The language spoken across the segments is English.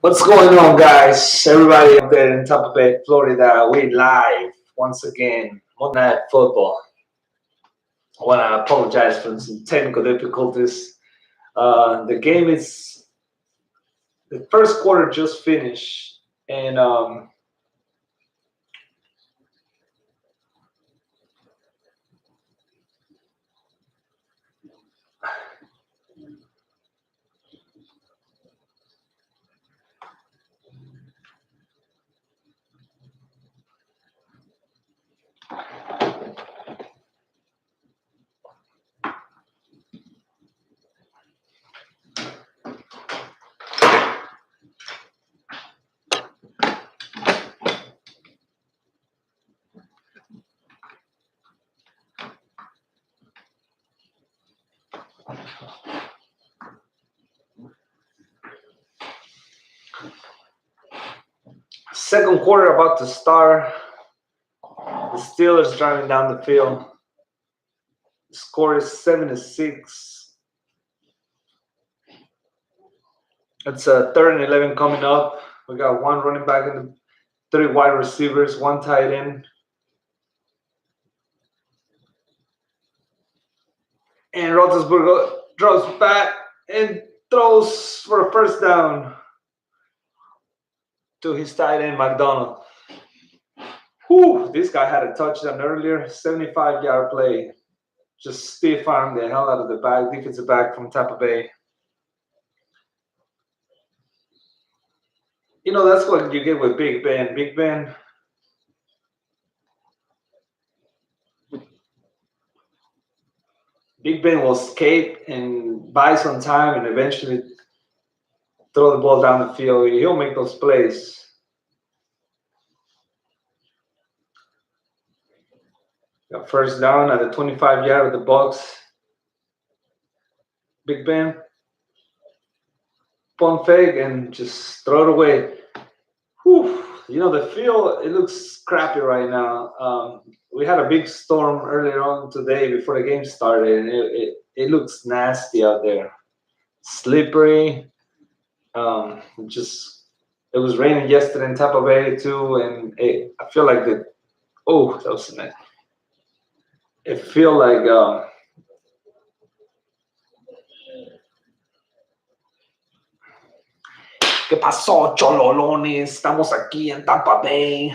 What's going on, guys? Everybody up there in Tampa Bay, Florida, we live once again. Monday Night Football. I want to apologize for some technical difficulties. The first quarter just finished, and second quarter about to start. The Steelers driving down the field. The score is 7-6. It's a 3rd and 11 coming up. We got one running back and 3 wide receivers, 1 tight end. And Roethlisberger drops back and throws for a first down to his tight end, McDonald. Whew, this guy had a touchdown earlier, 75-yard play. Just stiff-armed the hell out of the defensive back from Tampa Bay. You know, that's what you get with Big Ben. Big Ben will escape and buy some time and eventually throw the ball down the field. He'll make those plays. Got first down at the 25-yard of the Bucs. Big Ben, pump fake and just throw it away. Whew. You know, the field, it looks crappy right now. We had a big storm earlier on today before the game started, and it looks nasty out there. Slippery. It was raining yesterday in Tampa Bay too, and I feel like that was nice. It feel like ¿Qué pasó, chololones? Estamos aquí en Tampa Bay.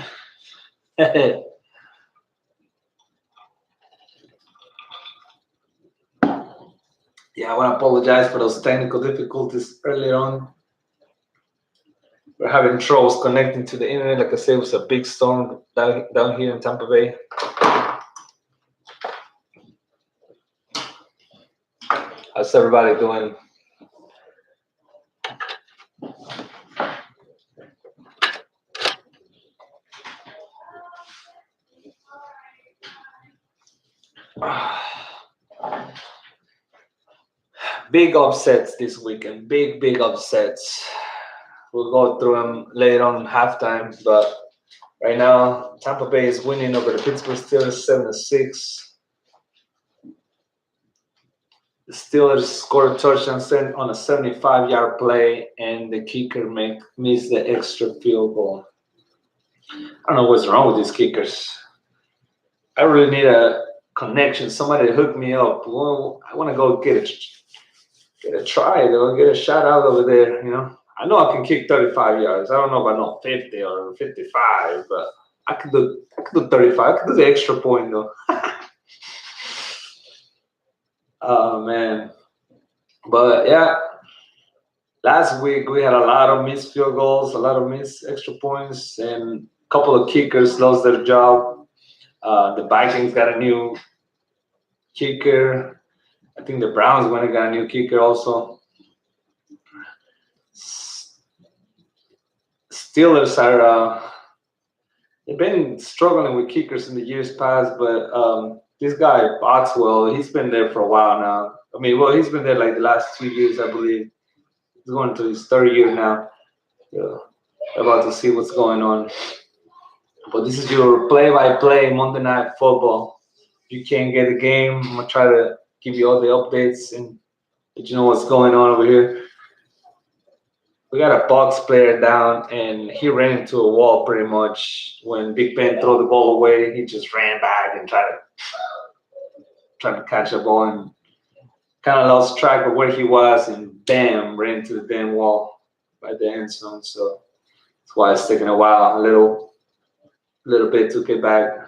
Yeah, I want to apologize for those technical difficulties earlier on. We're having troubles connecting to the internet. Like I said, it was a big storm down here in Tampa Bay. How's everybody doing? Big upsets this weekend. Big upsets. We'll go through them later on in halftime, but right now, Tampa Bay is winning over the Pittsburgh Steelers 7-6. The Steelers scored a touchdown on a 75-yard play, and the kicker missed the extra field goal. I don't know what's wrong with these kickers. I really need a connection, somebody to hook me up. Well, I want to go get a try, though, get a shot out over there, you know. I know I can kick 35 yards. I don't know about 50 or 55, but I could do 35. I could do the extra point, though. Oh, man. But, yeah, last week we had a lot of missed field goals, a lot of missed extra points, and a couple of kickers lost their job. The Vikings got a new kicker. I think the Browns went and got a new kicker also. Steelers they've been struggling with kickers in the years past, but this guy, Boxwell, he's been there for a while now. I mean, well, he's been there like the last 2 years, I believe. He's going to his 3rd year now. About to see what's going on. But this is your play-by-play Monday Night Football. If you can't get a game, I'm going to try to give you all the updates and Did you know what's going on over here? We got a Bucs player down, and he ran into a wall pretty much. When Big Ben threw the ball away, he just ran back and tried to catch the ball and kind of lost track of where he was, and bam, ran into the damn wall by the end zone. So that's why it's taking a while, a little bit to get back.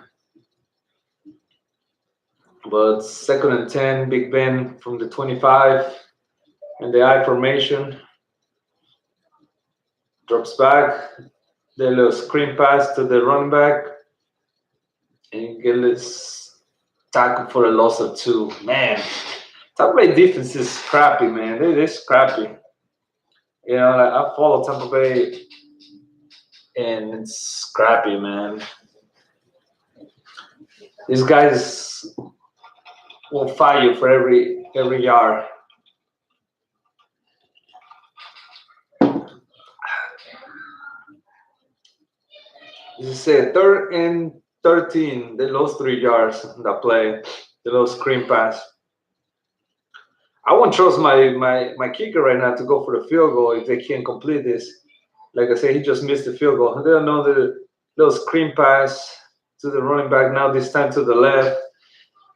But 2nd and 10, Big Ben from the 25, and the I formation drops back. The little screen pass to the running back, and get this tackle for a loss of 2. Man, Tampa Bay defense is crappy, man. They're scrappy. You know, like I follow Tampa Bay, and it's scrappy, man. These guys will fight you for every yard. You say 3rd and 13. They lost 3 yards in that play. The little screen pass. I won't trust my kicker right now to go for the field goal if they can't complete this. Like I said, he just missed the field goal. They don't know the little screen pass to the running back. Now this time to the left.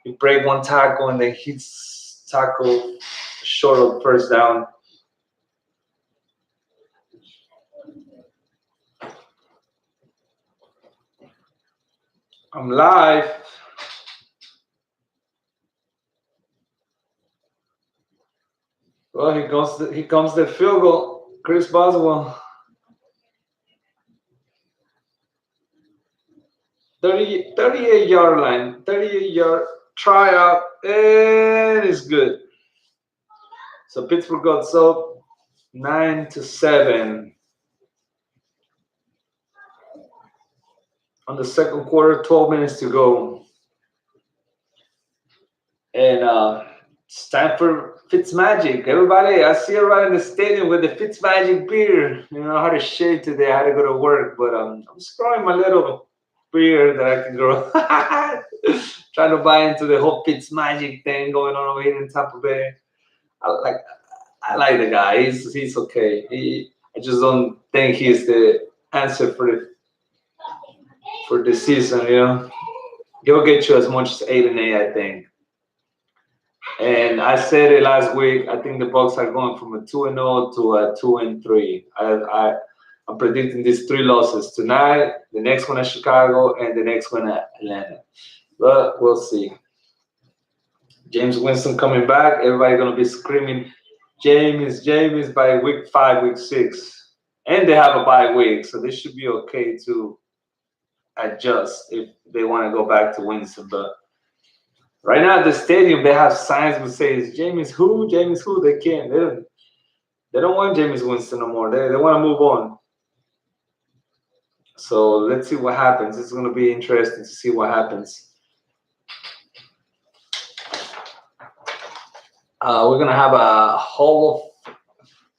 He break one tackle and then hits tackle short of first down. I'm live. Well, here comes the field goal. Chris Boswell. 38-yard line. 38-yard tryout. And it's good. So Pittsburgh got up 9-7. On the second quarter, 12 minutes to go. And it's time for Fitzmagic. Everybody, I see everybody in the stadium with the Fitzmagic beer. You know, I had to shave today. I had to go to work, but I'm growing my little beer that I can grow. Trying to buy into the whole Fitzmagic thing going on over here in Tampa Bay. I like the guy. He's okay. I just don't think he's the answer for the season. You know, he'll get you as much as 8-8, I think. And I said it last week. I think the Bucs are going from a 2-0 to a 2-3. I'm predicting these 3 losses tonight. The next one at Chicago, and the next one at Atlanta. But we'll see. James Winston coming back. Everybody gonna be screaming, James by week 5, week 6, and they have a bye week, so they should be okay to adjust if they want to go back to Winston. But right now at the stadium, they have signs that say, James who? They can't. They don't want James Winston no more. They want to move on. So let's see what happens. It's going to be interesting to see what happens. We're going to have a Hall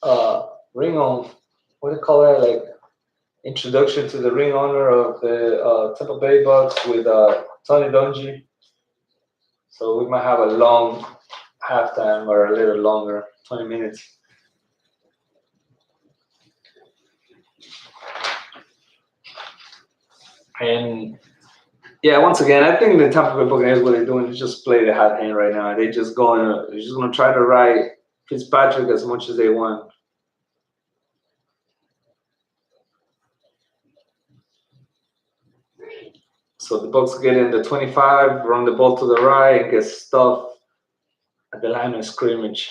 of ring on, what do you call that? Like introduction to the ring owner of the Tampa Bay Bucs with Tony Dungy. So we might have a long halftime or a little longer, 20 minutes. And yeah, once again, I think the Tampa Bay Buccaneers, what they're doing is just play the hot hand right now. They're just going to try to ride Fitzpatrick as much as they want. So the Bucs get in the 25, run the ball to the right, and get stuffed at the line of scrimmage.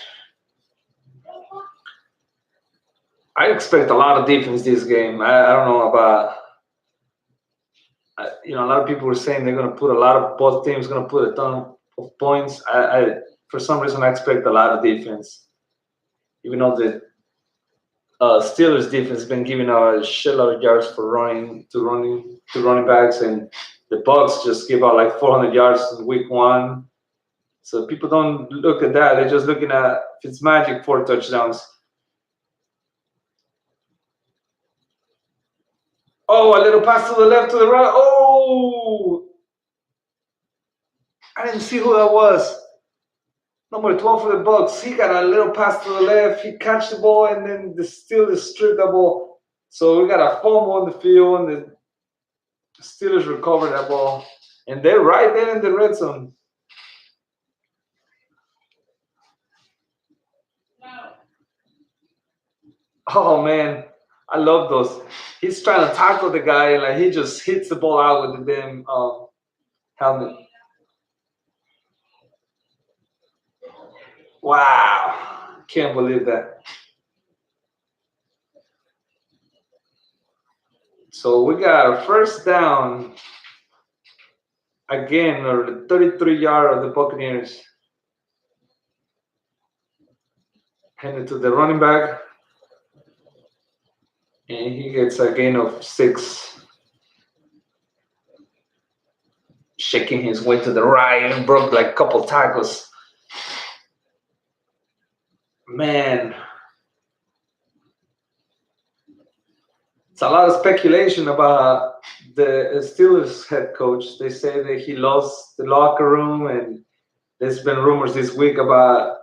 I expect a lot of defense this game. I don't know about, a lot of people were saying they're going to put both teams going to put a ton of points. For some reason, I expect a lot of defense. Even though the Steelers defense has been giving out a shitload of yards for running backs, and the Bucs just give out like 400 yards in week 1. So people don't look at that. They're just looking at Fitzmagic 4 touchdowns. Oh, a little pass to the left, to the right. Oh! I didn't see who that was. Number 12 for the Bucs. He got a little pass to the left. He catch the ball, and then the Steelers stripped the ball. So we got a fumble on the field, and the Steelers recovered that ball. And they're right there in the red zone. Oh, man. I love those. He's trying to tackle the guy, and like he just hits the ball out with the damn helmet. Wow. Can't believe that. So we got a first down again, or the 33-yard of the Buccaneers. Handed to the running back. And he gets a gain of 6. Shaking his way to the right and broke like a couple tackles. Man. It's a lot of speculation about the Steelers head coach. They say that he lost the locker room, and there's been rumors this week about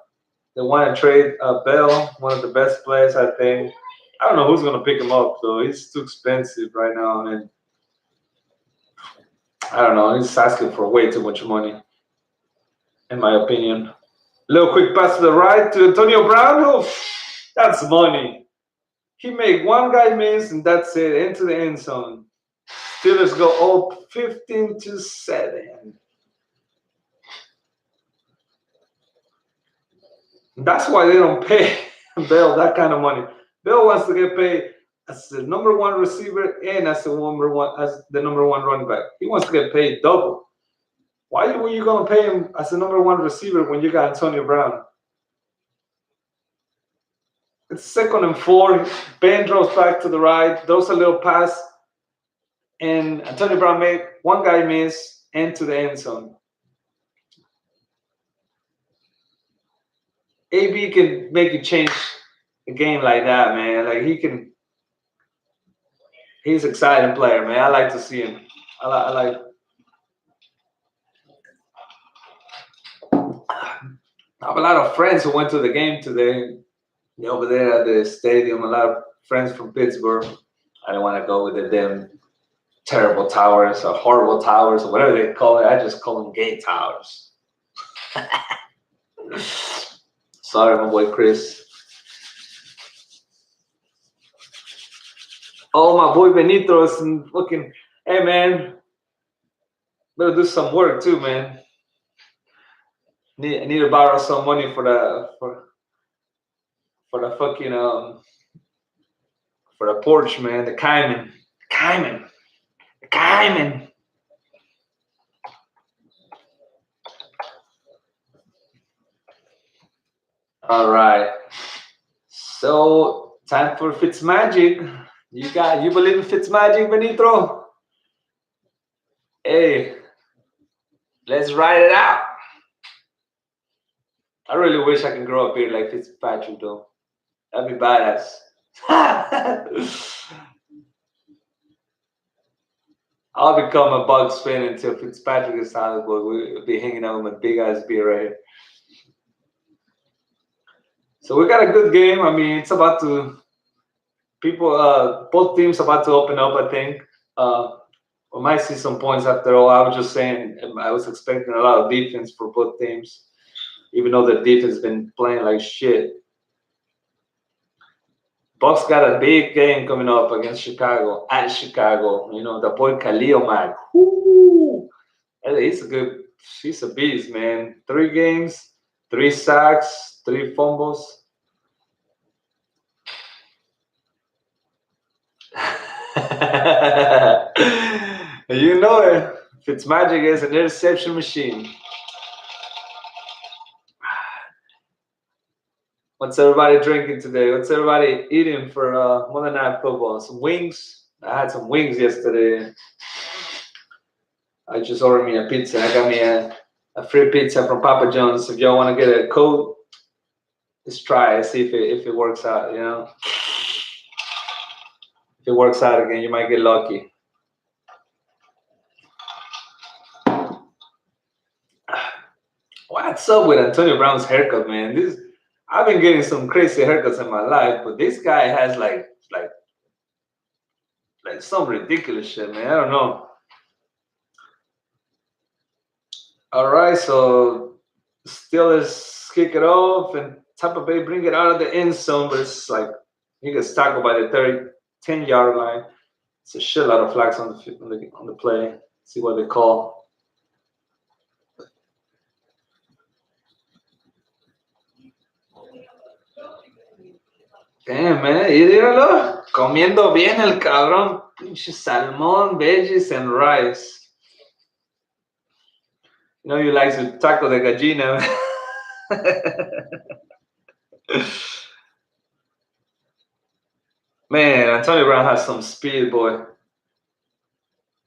they want to trade Bell, one of the best players, I think. I don't know who's going to pick him up, though. He's too expensive right now, and I don't know. He's asking for way too much money, in my opinion. Little quick pass to the right to Antonio Brown. Oh, that's money. He made one guy miss, and that's it, into the end zone. Steelers go up 15-7. That's why they don't pay Bell that kind of money. Bell wants to get paid as the number 1 receiver and as the number one running back. He wants to get paid double. Why were you gonna pay him as the number 1 receiver when you got Antonio Brown? It's 2nd and 4. Ben draws back to the right, throws a little pass, and Antonio Brown made one guy miss into the end zone. AB can make you change a game like that, man. Like he's an exciting player, man. I like to see him. I like. I have a lot of friends who went to the game today. They're over there at the stadium. A lot of friends from Pittsburgh. I don't want to go with the damn terrible towers or horrible towers or whatever they call it. I just call them gay towers. Sorry, my boy Chris. Oh, my boy Benito is fucking. Hey, man. Better do some work too, man. I need to borrow some money for the fucking for the porch, man. The Cayman. All right. So time for Fitzmagic. You believe in Fitzmagic, Benito? Hey, let's ride it out. I really wish I could grow a beard like Fitzpatrick, though. That'd be badass. I'll become a Bucs fan until Fitzpatrick is out, but we'll be hanging out with my big ass beard right here. So we got a good game. I mean, it's about to both teams about to open up. I think we might see some points after all. I was just saying I was expecting a lot of defense for both teams, even though the defense has been playing like shit. Bucs got a big game coming up against Chicago, at Chicago. You know, the boy Khalil Mack. He's a beast, man. 3 games, 3 sacks, 3 fumbles. You know it. Fitzmagic is an interception machine. What's everybody drinking today? What's everybody eating for Monday Night Football? Some wings? I had some wings yesterday. I just ordered me a pizza. I got me a free pizza from Papa John's. If y'all want to get a code, let's try it. See if it works out, you know? If it works out again, you might get lucky. What? What's up with Antonio Brown's haircut, man? This I've been getting some crazy haircuts in my life, but this guy has like some ridiculous shit, man. I don't know. All right, so Steelers kick it off, and Tampa Bay bring it out of the end zone, but it's like he gets tackled by the 10-yard line. It's a shit lot of flags on the play. See what they call. Damn, man, y dígalo, comiendo bien el cabrón. Pinche salmón, veggies, and rice. You know you like to taco de gallina. Man, Antonio Brown has some speed, boy.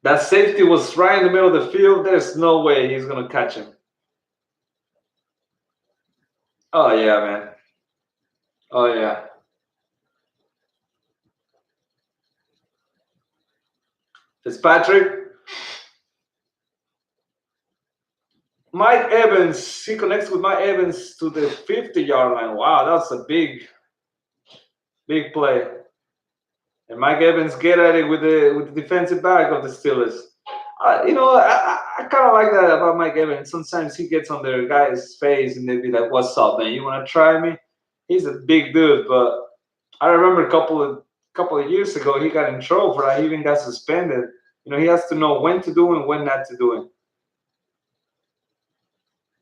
That safety was right in the middle of the field. There's no way he's gonna catch him. Oh yeah, man. Oh yeah. Fitzpatrick. Mike Evans. He connects with Mike Evans to the 50-yard line. Wow, that's a big play. And Mike Evans get at it with the defensive back of the Steelers. I kind of like that about Mike Evans. Sometimes he gets on the guy's face and they be like, "What's up, man? You want to try me?" He's a big dude, but I remember a couple of years ago he got in trouble for that. He even got suspended. He has to know when to do it and when not to do it.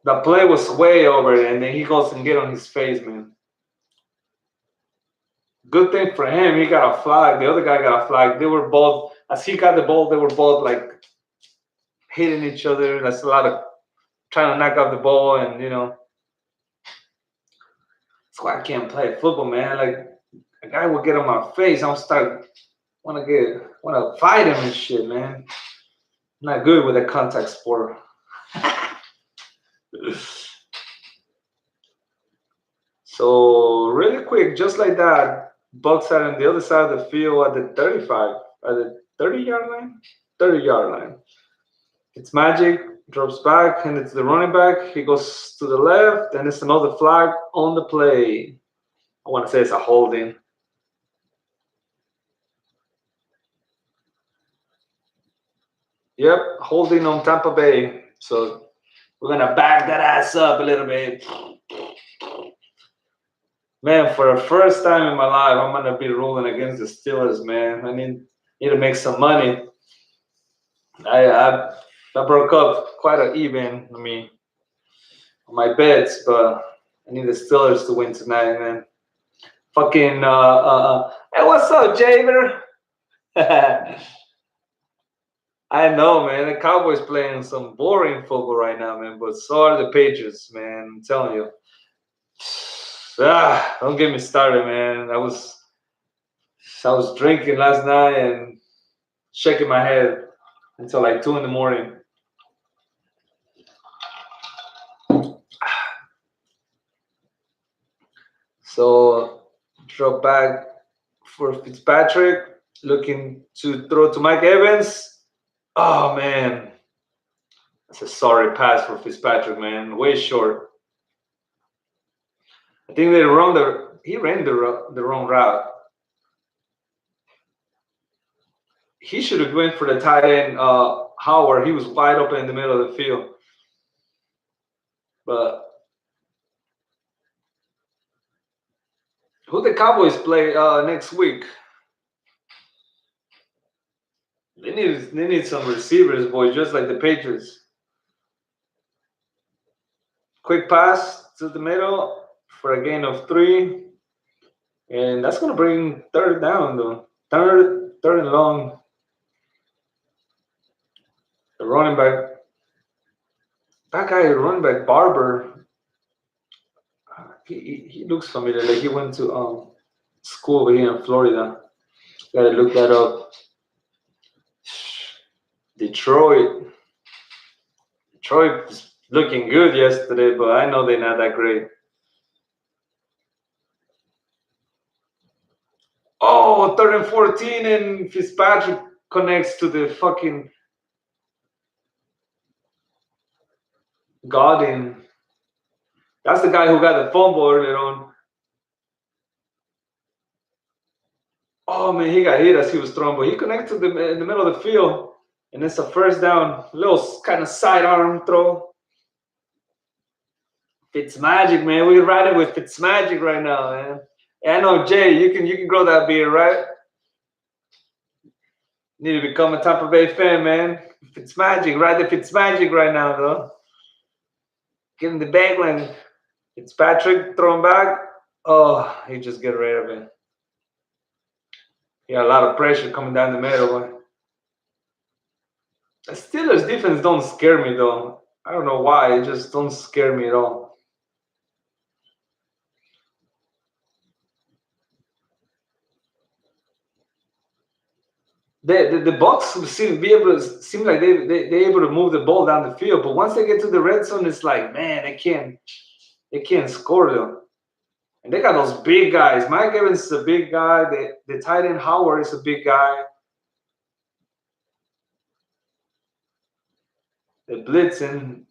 The play was way over, and then he goes and get on his face, man. Good thing for him, he got a flag. The other guy got a flag. They were both, as he got the ball, they were both like hitting each other. That's a lot of trying to knock out the ball, and that's why I can't play football, man. Like a guy will get on my face, I'll start want to fight him and shit, man. I'm not good with a contact sport. So really quick, just like that, Bucs are on the other side of the field at the 35, at the 30-yard line. 30-yard line. It's Magic, drops back, and it's the running back. He goes to the left, and it's another flag on the play. I want to say it's a holding. Yep, holding on Tampa Bay. So we're going to back that ass up a little bit. Man, for the first time in my life, I'm going to be ruling against the Steelers, man. I need to make some money. I broke up quite an even, on my bets, but I need the Steelers to win tonight, man. Fucking, hey, what's up, Javer? I know, man. The Cowboys playing some boring football right now, man. But so are the Patriots, man. I'm telling you. Don't get me started, man. I was drinking last night and shaking my head until like 2 a.m. So drop back for Fitzpatrick, looking to throw to Mike Evans. Oh man, that's a sorry pass for Fitzpatrick, man. Way short. I think he ran the wrong route. He should have went for the tight end, Howard. He was wide open in the middle of the field. But who the Cowboys play next week? They need some receivers, boy, just like the Patriots. Quick pass to the middle for a gain of 3. And that's going to bring third down, though. Third and long. The running back. That guy, running back, Barber. He looks familiar. Like he went to school over here in Florida. Gotta look that up. Detroit is looking good yesterday, but I know they're not that great. Oh, 3rd and 14, and Fitzpatrick connects to the fucking Godin. That's the guy who got the fumble earlier on. Oh man, he got hit as he was throwing, but he connected in the middle of the field, and it's a first down. Little kind of side arm throw. Fitzmagic, man. We're riding with Fitzmagic right now, man. Yeah, I know, Jay. You can grow that beard, right? Need to become a Tampa Bay fan, man. Fitzmagic, ride the Fitzmagic right now, though. Give him the bag when Fitzpatrick throwing back. Oh, he just get rid of it. He had a lot of pressure coming down the middle. The Steelers defense don't scare me though. I don't know why. It just don't scare me at all. The Bucs seem like they able to move the ball down the field, but once they get to the red zone, it's like, man, they can't score though. And they got those big guys. Mike Evans is a big guy. The tight end Howard is a big guy. They're blitzing.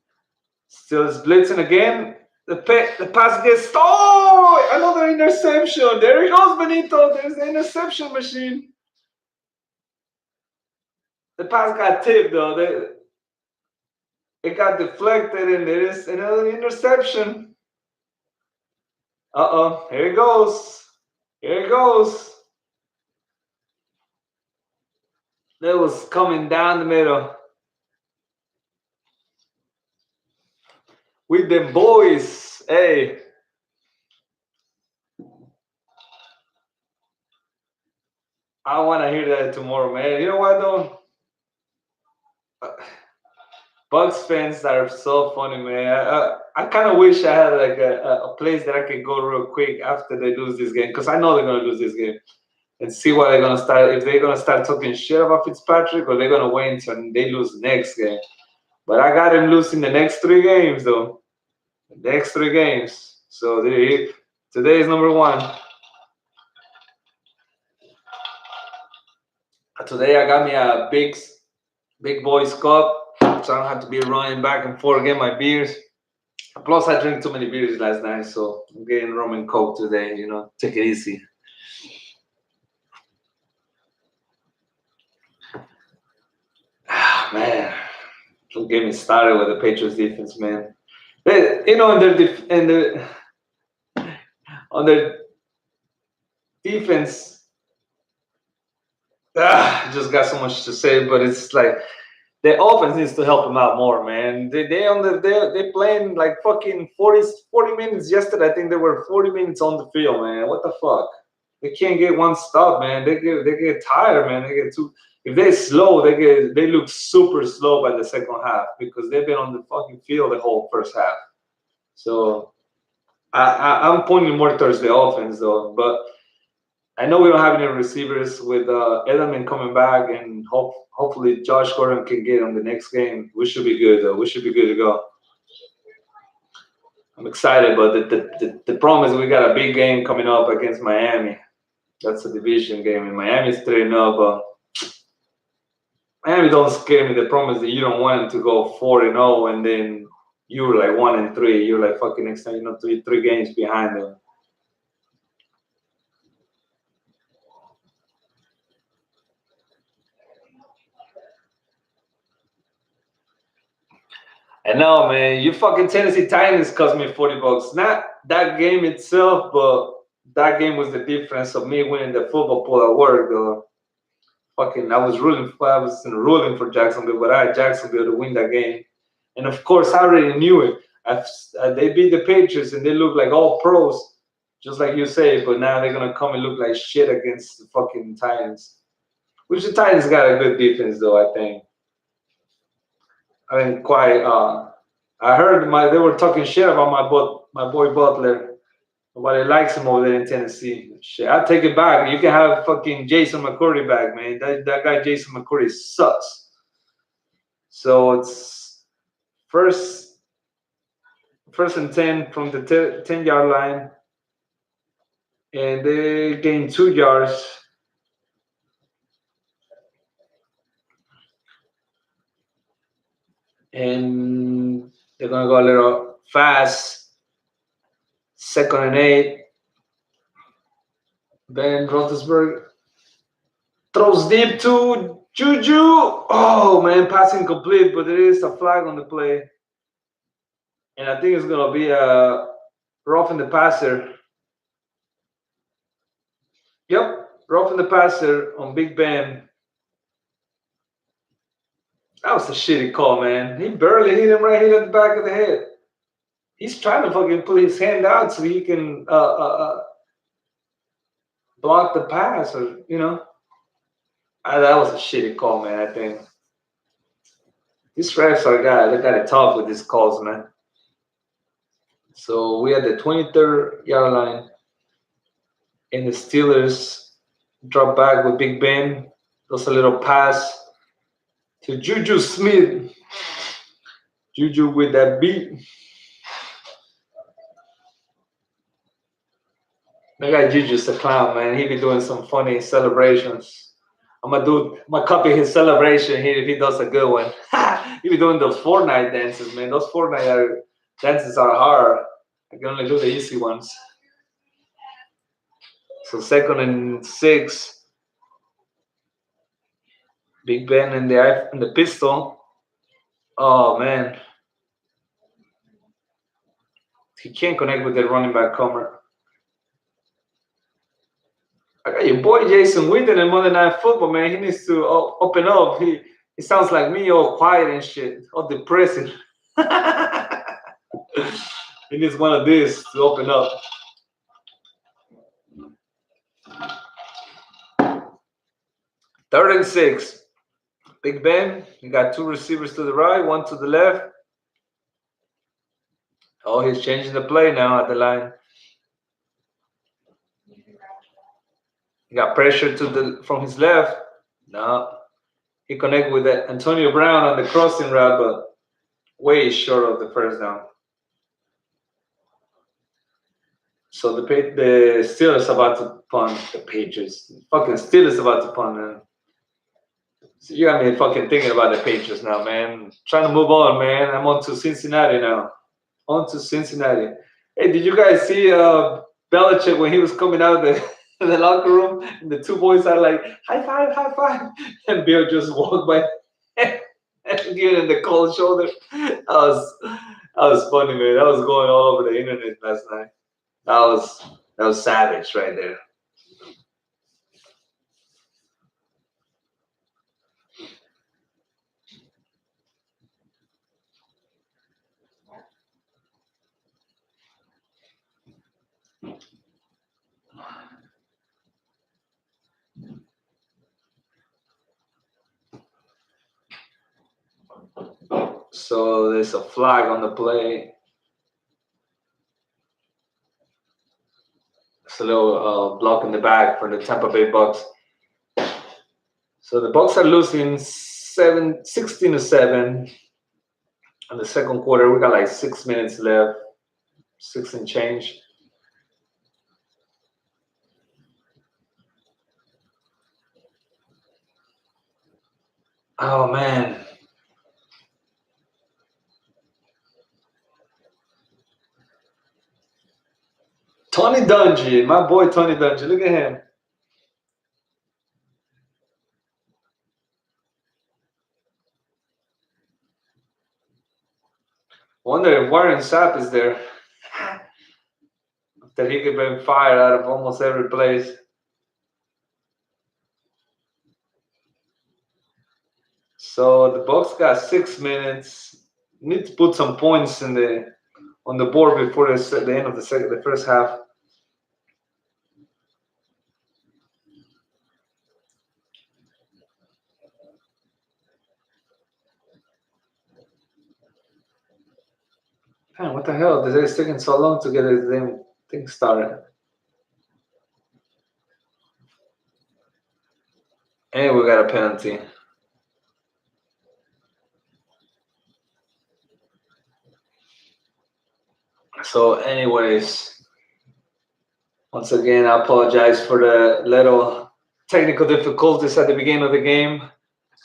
Still is blitzing again. The pass gets another interception. There he goes, Benito. There's the interception machine. The pass got tipped though. It got deflected, and there is another interception. Uh-oh. Here it goes. Here it goes. That was coming down the middle. With them boys. Hey. I want to hear that tomorrow, man. You know what, though? Bucs fans are so funny, man. I kind of wish I had like a place that I could go real quick after they lose this game, because I know they're going to lose this game, and see what they're going to start. If they're going to start talking shit about Fitzpatrick, or they're going to wait until they lose the next game. But I got him losing the next 3 games, though. The next 3 games. So today is number 1. Today I got me a big boys cup, so I don't have to be running back and forth getting my beers. Plus, I drank too many beers last night, so I'm getting rum and coke today. You know, take it easy. Man, don't get me started with the Patriots defense, man. On their defense, just got so much to say, but it's like the offense needs to help them out more, man. They playing like fucking 40 minutes yesterday. I think they were 40 minutes on the field, man. What the fuck? They can't get one stop, man. They get tired, man. They get too. If they're slow, they look super slow by the second half, because they've been on the fucking field the whole first half. So I'm pointing more towards the offense though, but I know we don't have any receivers with Edelman coming back, and hopefully Josh Gordon can get on the next game. We should be good though. We should be good to go. I'm excited, but the problem is we got a big game coming up against Miami. That's a division game, and Miami's 3-0, but Miami don't scare me. The problem is that you don't want them to go 4-0, and then you're like 1-3. You're like fucking next time, three games behind them. And no, man, you fucking Tennessee Titans cost me $40. Not that game itself, but that game was the difference of me winning the football pool at work, though. Fucking, I was rooting for Jacksonville, but I had Jacksonville to win that game. And of course, I already knew it. They beat the Patriots, and they look like all pros, just like you say. But now they're gonna come and look like shit against the fucking Titans. Which the Titans got a good defense, though. I think. I didn't quite. I heard they were talking shit about my boy Butler. Nobody likes him over there in Tennessee. Shit, I take it back. You can have fucking Jason McCourty back, man. That guy Jason McCourty sucks. So it's first and 10 from the 10-yard line, and they gain 2 yards. And they're gonna go a little fast. Second and 8. Ben Roethlisberger throws deep to Juju. Oh man, passing complete, but there is a flag on the play, and I think it's gonna be a roughing the passer. Yep, roughing the passer on Big Ben. That was a shitty call, man. He barely hit him right here at the back of the head. He's trying to fucking put his hand out so he can block the pass, or that was a shitty call, man. I think these refs are they got it tough with these calls, man. So we had the 23rd yard line, and the Steelers drop back with Big Ben. Does a little pass to Juju Smith. Juju with that beat. That guy Juju's a clown, man. He be doing some funny celebrations. I'm gonna copy his celebration here if he does a good one. He be doing those Fortnite dances, man. Those Fortnite dances are hard. I can only do the easy ones. So 2nd and 6. Big Ben in the pistol. Oh man, he can't connect with the running back Comer. I got your boy Jason Witten in Monday Night Football, man. He needs to open up. He sounds like me, all quiet and shit, all depressing. He needs one of these to open up. 3rd and 6. Big Ben, you got 2 receivers to the right, 1 to the left. Oh, he's changing the play now at the line. He got pressure from his left. No. He connected with Antonio Brown on the crossing route, but way short of the first down. So the Steelers about to punt the Patriots. Fucking Steelers about to punt, man. So you got me fucking thinking about the Patriots now, man. Trying to move on, man. I'm on to Cincinnati now. On to Cincinnati. Hey, did you guys see Belichick when he was coming out of the locker room, and the 2 boys are like, high five, and Bill just walked by and giving him the cold shoulder. That was funny, man. That was going all over the internet last night. That was savage right there. So there's a flag on the play. It's a little block in the back for the Tampa Bay Bucs. So the Bucs are losing 16-7 in the second quarter. We got like 6 minutes left, 6 and change. Oh man. Tony Dungy, my boy Tony Dungy. Look at him. Wonder if Warren Sapp is there. That he could have been fired out of almost every place. So the Bucs got 6 minutes. Need to put some points on the board before the end of the first half. Man, what the hell? It's taking so long to get this damn thing started. And we got a penalty. So anyways, once again, I apologize for the little technical difficulties at the beginning of the game.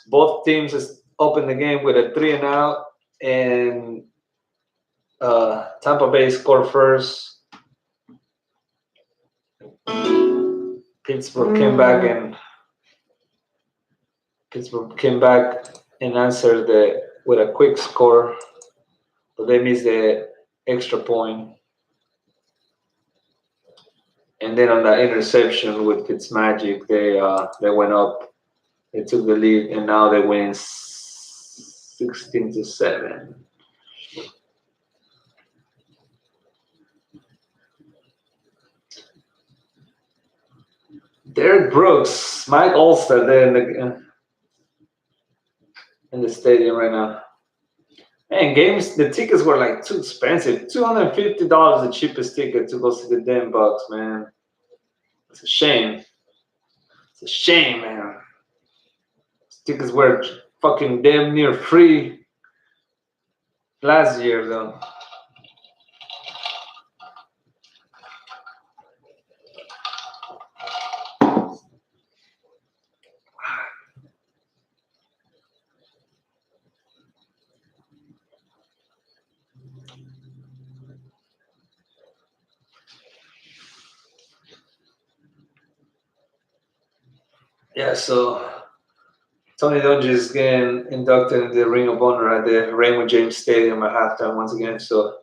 Both teams opened the game with a 3-and-out, and Tampa Bay scored first. Pittsburgh came back and answered with a quick score, but they missed the extra point. And then on that interception with Fitzmagic, they went up. They took the lead, and now they win 16-7. Derek Brooks, Mike Ulster, there in the stadium right now. Man, games, the tickets were like too expensive. $250 the cheapest ticket to go see the damn Bucs, man. It's a shame. It's a shame, man. Tickets were fucking damn near free last year, though. Yeah, so Tony Dungy is getting inducted in the Ring of Honor at the Raymond James Stadium at halftime once again. So,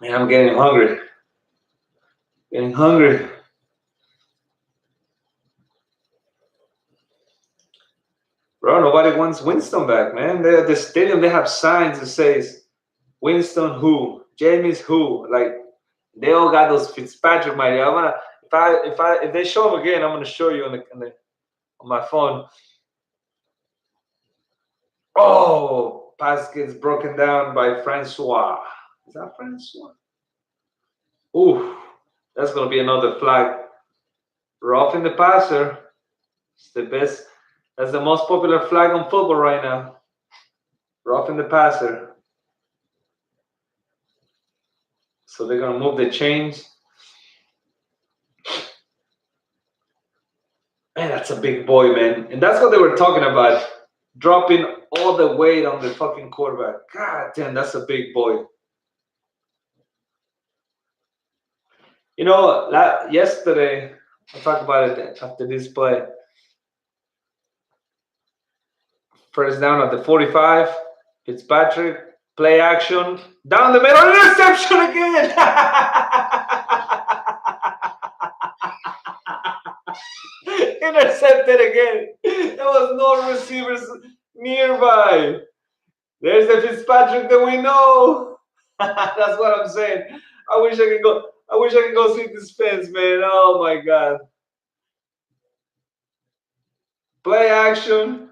man, I'm getting hungry. Getting hungry. Bro, nobody wants Winston back, man. They, at the stadium, they have signs that says Winston who, James who. Like, they all got those Fitzpatrick mighty. I wanna if they show them again, I'm gonna show you on my phone. Oh, pass gets broken down by Francois. Is that Francois? Ooh, that's gonna be another flag. Roughing the passer. It's the best. That's the most popular flag on football right now. Roughing the passer. So they're gonna move the chains. Man, that's a big boy, man. And that's what they were talking about. Dropping all the weight on the fucking quarterback. God damn, that's a big boy. You know, yesterday, I talked about it after this play. First down at the 45. Fitzpatrick, play action. Down the middle, interception again. Intercepted again. There was no receivers nearby. There's the Fitzpatrick that we know. That's what I'm saying. I wish I could go see this fence, man. Oh my god. Play action.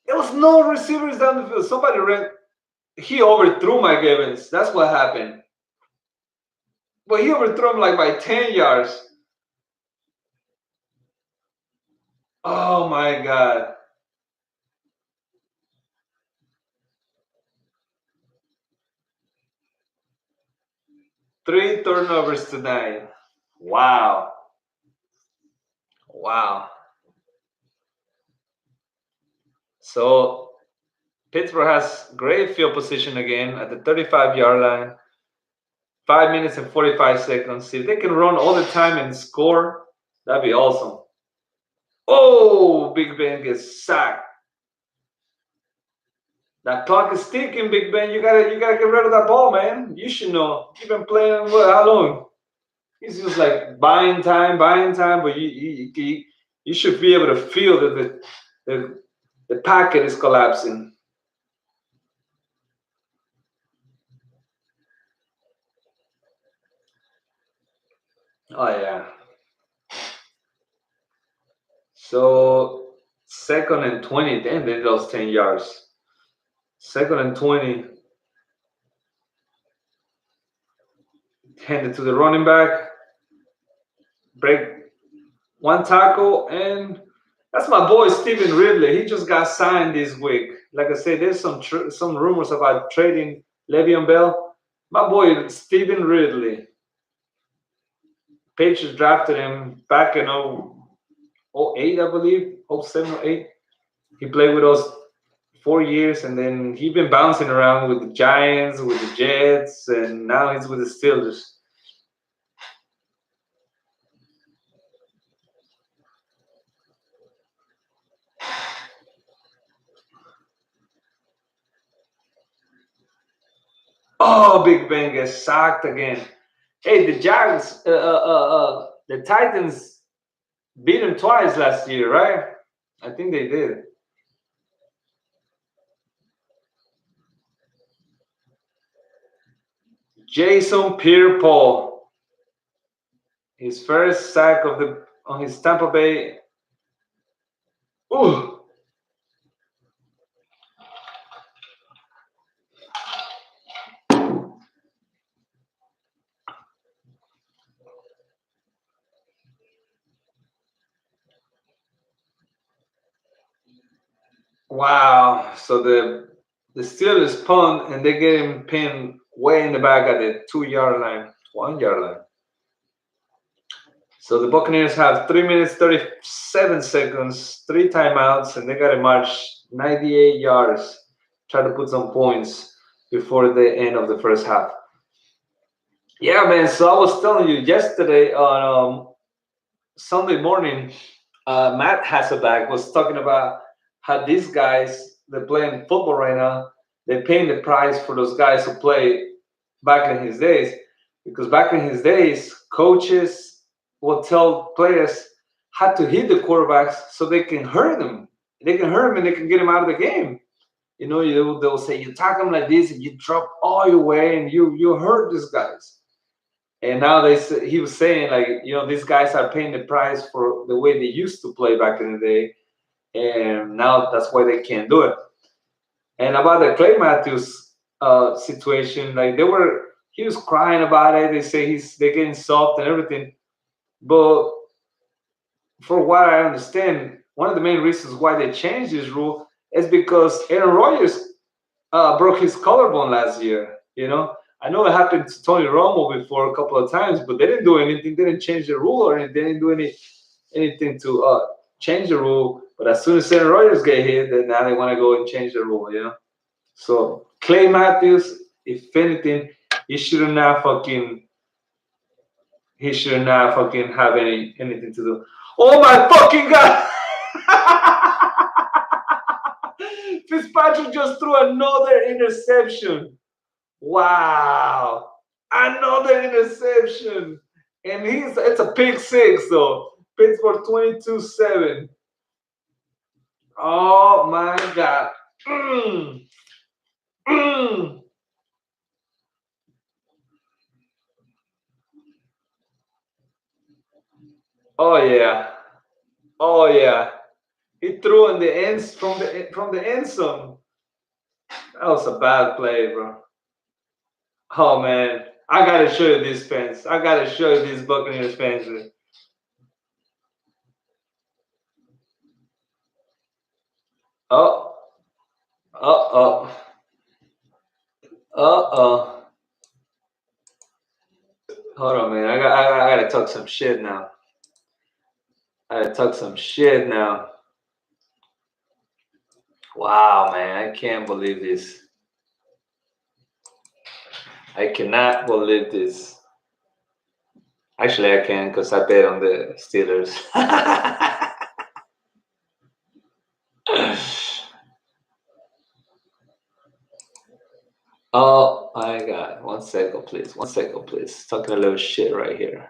There was no receivers down the field. Somebody ran. He overthrew Mike Evans. That's what happened. But he overthrew him like by 10 yards. Oh my god. Three turnovers tonight. Wow. Wow. So Pittsburgh has great field position again at the 35-yard line. 5 minutes and 45 seconds. If they can run all the time and score, that'd be awesome. Oh, Big Ben gets sacked. That clock is ticking, Big Ben. You gotta get rid of that ball, man. You should know. You've been playing how long? He's just like buying time, but you should be able to feel that the packet is collapsing. Oh yeah. So 2nd and 20, then they lost 10 yards. 2nd and 20. Handed to the running back. Break one tackle, and that's my boy Stephen Ridley. He just got signed this week. Like I said, there's some rumors about trading Le'Veon Bell. My boy Stephen Ridley. Patriots drafted him back in 08, I believe, 07 or 08. He played with us 4 years, and then he's been bouncing around with the Giants, with the Jets, and now he's with the Steelers. Oh, Big Ben gets sacked again. Hey, the Jags, the Titans beat them twice last year, right? I think they did. Jason Pierre-Paul, his first sack of the on his Tampa Bay. Ooh, wow! So the Steelers punt and they get him pinned way in the back at the 2 yard line, 1 yard line. So the Buccaneers have 3 minutes 37 seconds, three timeouts, and they got to march 98 yards, try to put some points before the end of the first half. Yeah, man. So I was telling you yesterday on Sunday morning, Matt Hasselback was talking about how these guys they're playing football right now. They're paying the price for those guys who play back in his days, because back in his days, coaches will tell players how to hit the quarterbacks so they can hurt them. They can hurt him and they can get him out of the game. You know, they'll say you attack him like this and you drop all your way and you hurt these guys. And now he was saying like, you know, these guys are paying the price for the way they used to play back in the day, and now that's why they can't do it. And about the Clay Matthews situation, like he was crying about it. They say they're getting soft and everything, but for what I understand, one of the main reasons why they changed this rule is because Aaron Rodgers broke his collarbone last year. You know, I know it happened to Tony Romo before a couple of times, but they didn't do anything. They didn't change the rule or anything. They didn't do anything to change the rule. But as soon as Aaron Rodgers get hit, then now they want to go and change the rule. You know, so Clay Matthews, if anything, he should not fucking have anything to do. Oh my fucking god! Fitzpatrick just threw another interception. Wow. Another interception. And it's a pick six though. Pittsburgh 22-7. Oh my god. Mm. Mm. Oh yeah. Oh yeah. He threw in the ends from the end zone. That was a bad play, bro. Oh man. I gotta show you these fans. I gotta show you these Buccaneers fans. Oh, oh. Uh-oh. Hold on, man. I gotta talk some shit now. I gotta talk some shit now. Wow, man. I can't believe this. I cannot believe this. Actually, I can because I bet on the Steelers. Oh my God. 1 second, please. 1 second, please. Talking a little shit right here.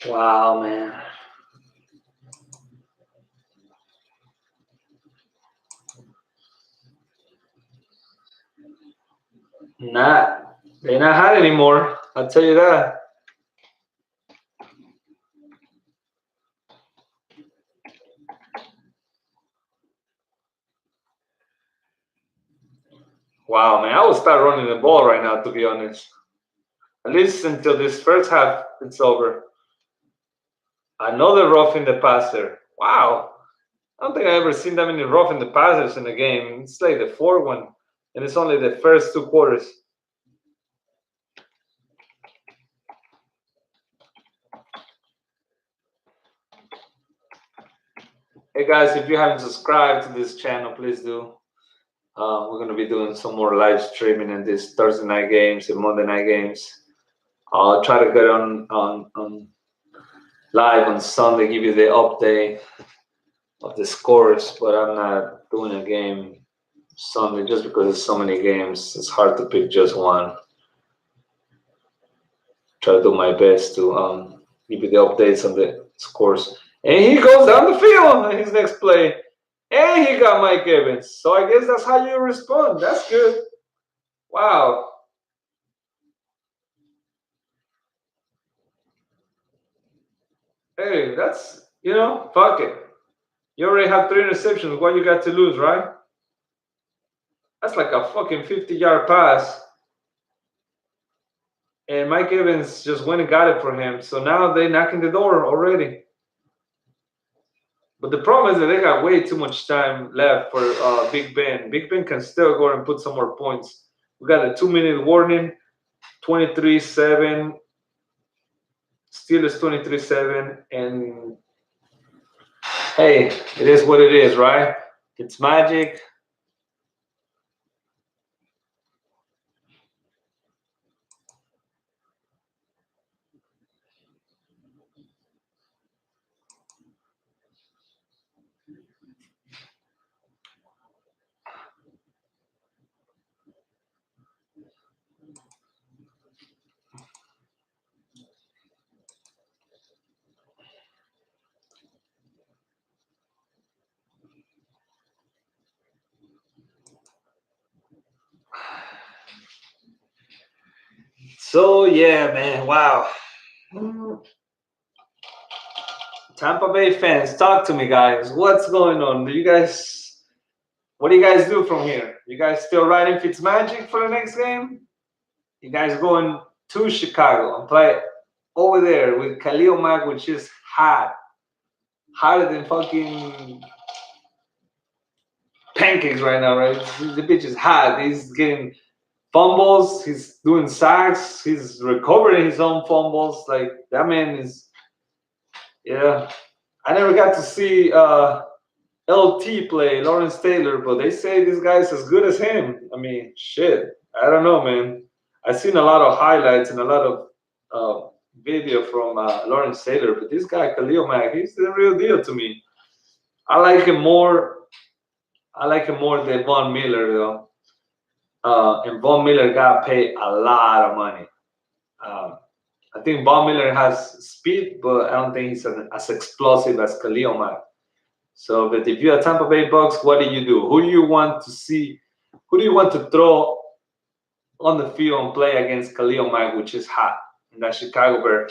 Wow, man. They're not hot anymore. I'll tell you that. Wow, man, I will start running the ball right now, to be honest. At least until this first half it's over. Another rough in the passer. Wow. I don't think I ever seen that many rough in the passers in a game. It's like the fourth one, and it's only the first 2 quarters. Hey guys, if you haven't subscribed to this channel, please do. We're gonna be doing some more live streaming in these Thursday night games and Monday night games. I'll try to get on live on Sunday, give you the update of the scores, but I'm not doing a game Sunday just because there's so many games. It's hard to pick just one. Try to do my best to give you the updates on the scores. And he goes down the field in his next play. And he got Mike Evans. So I guess that's how you respond. That's good. Wow. Hey, that's, fuck it. You already have 3 interceptions. What you got to lose, right? That's like a fucking 50-yard pass. And Mike Evans just went and got it for him. So now they're knocking the door already. But the problem is that they got way too much time left for Big Ben. Big Ben can still go and put some more points. We got a 2-minute warning, 23-7. Steelers 23-7. And hey, it is what it is, right? It's magic. So yeah, man, wow. Tampa Bay fans, talk to me, guys. What's going on? What do you guys do from here? You guys still riding Fitzmagic for the next game? You guys going to Chicago and play over there with Khalil Mack, which is hot, hotter than fucking pancakes right now, right? The bitch is hot. He's getting fumbles. He's doing sacks. He's recovering his own fumbles. Like that man is, yeah. I never got to see LT play Lawrence Taylor, but they say this guy's as good as him. I mean, shit. I don't know, man. I've seen a lot of highlights and a lot of video from Lawrence Taylor, but this guy Khalil Mack, he's the real deal to me. I like him more. I like him more than Von Miller, though. And Von Miller got paid a lot of money. I think Von Miller has speed, but I don't think he's as explosive as Khalil Mack. So, but if you're a Tampa Bay Bucs, what do you do? Who do you want to see? Who do you want to throw on the field and play against Khalil Mack, which is hot in that Chicago Bear?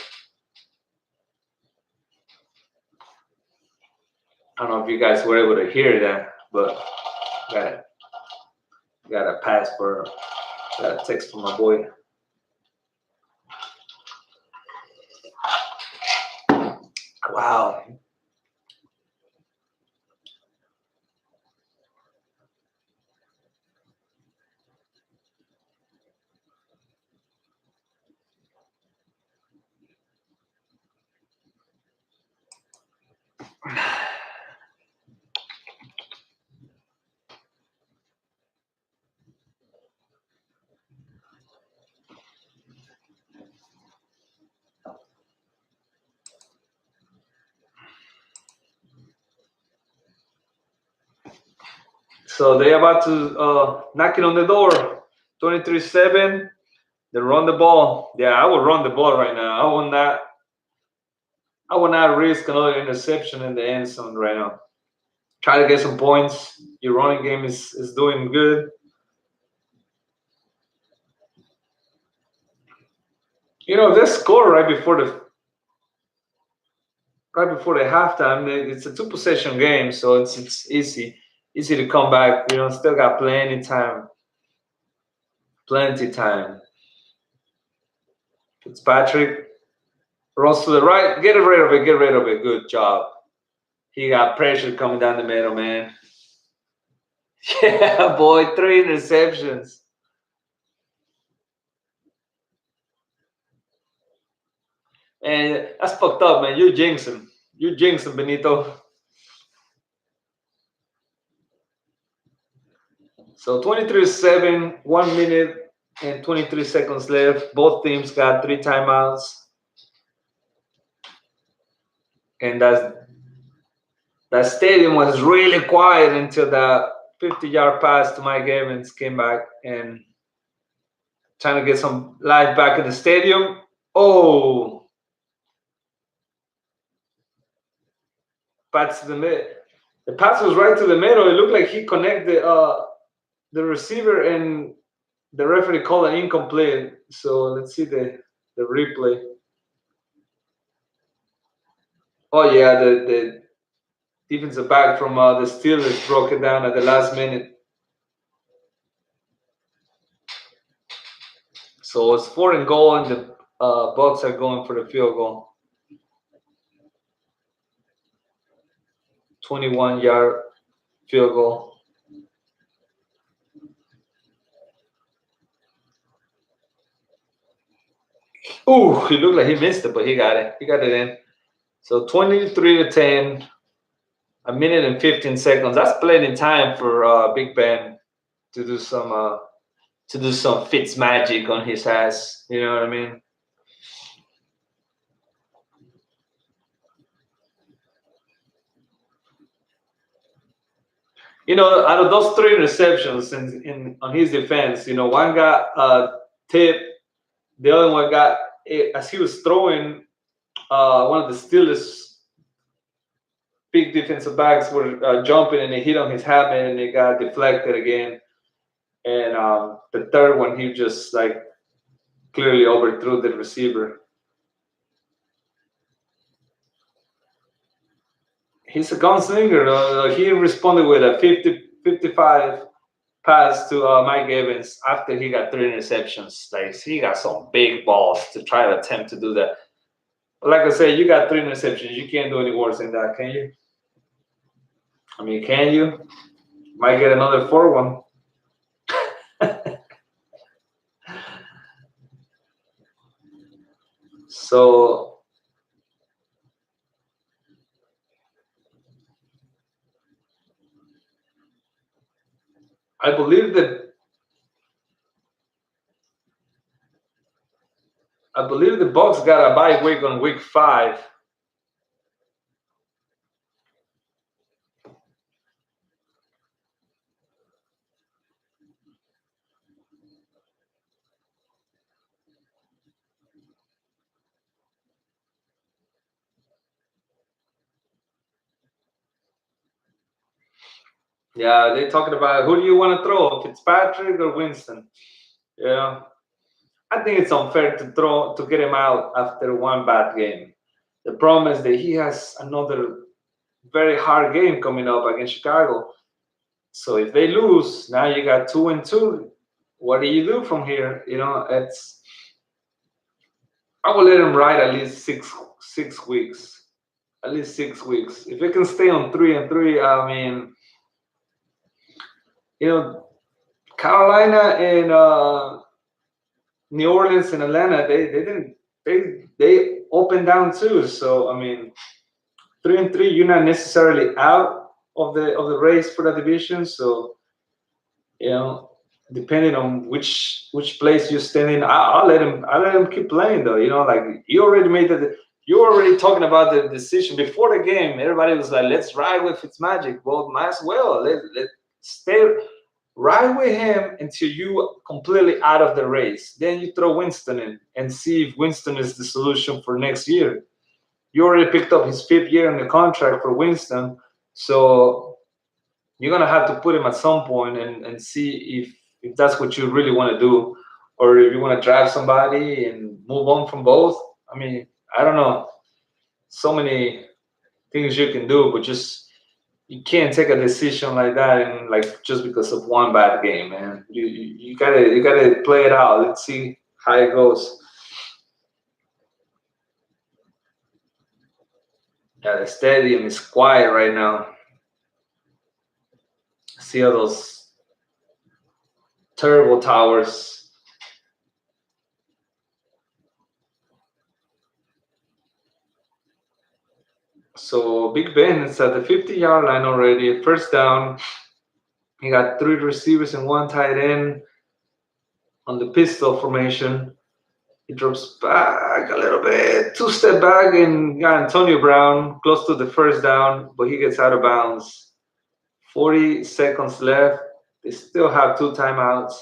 I don't know if you guys were able to hear that, but got a pass for got a text from my boy. Wow. So they're about to knock it on the door. 23-7. They run the ball. Yeah, I would run the ball right now. I would not risk another interception in the end zone right now. Try to get some points. Your running game is doing good. You know, they score right before the halftime. It's a 2-possession game, so it's easy to come back. You know, still got plenty time. Plenty time. Fitzpatrick rolls to the right. Get rid of it. Get rid of it. Good job. He got pressure coming down the middle, man. Yeah, boy. 3 interceptions. And that's fucked up, man. You jinx him. You jinx him, Benito. So 23-7, 1 minute and 23 seconds left. Both teams got 3 timeouts. And that stadium was really quiet until that 50-yard pass to Mike Evans came back and trying to get some life back in the stadium. Oh, pass to the mid. The pass was right to the middle. It looked like he connected the receiver, and the referee called an incomplete. So let's see the replay. Oh yeah, the defensive back from the Steelers broke it down at the last minute. So it's 4th and goal, and the Bucs are going for the field goal. 21-yard field goal. Ooh, he looked like he missed it, but he got it. He got it in. So 23-10, 1 minute and 15 seconds. That's plenty time for Big Ben to do some Fitz magic on his ass. You know what I mean? You know, out of those 3 receptions in on his defense, you know, one got tipped, the other one got as he was throwing. One of the Steelers big defensive backs were jumping, and they hit on his helmet, and it got deflected again. And the third one, he just like clearly overthrew the receiver. He's a gunslinger. He responded with a 50-55 pass to Mike Evans after he got 3 interceptions. Like, he got some big balls to try to attempt to do that. But like I said, you got 3 interceptions. You can't do any worse than that, can you? I mean, can you? Might get another 4-1. So I believe the Bucs got a bye week on week 5. Yeah, they're talking about who do you want to throw, Fitzpatrick or Winston? Yeah, I think it's unfair to get him out after one bad game. The problem is that he has another very hard game coming up against Chicago. So if they lose, now you got 2-2. What do you do from here? You know, I will let him ride at least six weeks. At least 6 weeks. If it can stay on 3-3, I mean, you know, Carolina and New Orleans and Atlanta, they opened down too. So I mean, 3-3, you're not necessarily out of the race for the division. So you know, depending on which place you stand in, I'll let him keep playing though. You know, like you're already talking about the decision before the game. Everybody was like, let's ride with Fitzmagic. Well, might as well let stay ride with him until you completely out of the race. Then you throw Winston in and see if Winston is the solution for next year. You already picked up his 5th year in the contract for Winston, so you're gonna have to put him at some point and see if that's what you really want to do, or if you want to draft somebody and move on from both. I mean, I don't know. So many things you can do, but just You can't take a decision like that and like just because of one bad game, man. You gotta play it out. Let's see how it goes. Yeah, the stadium is quiet right now. See all those terrible towers. So Big Ben is at the 50-yard line already. First down. He got three receivers and one tight end on the pistol formation. He drops back a little bit, two-step back, and got Antonio Brown close to the first down, but he gets out of bounds. 40 seconds left. They still have two timeouts.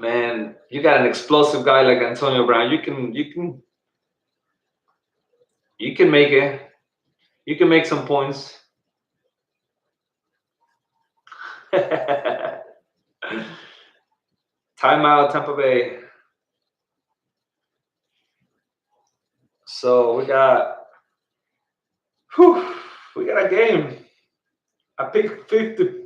Man, you got an explosive guy like Antonio Brown. You can make it. You can make some points. Timeout, Tampa Bay. So we got a game. I picked 50.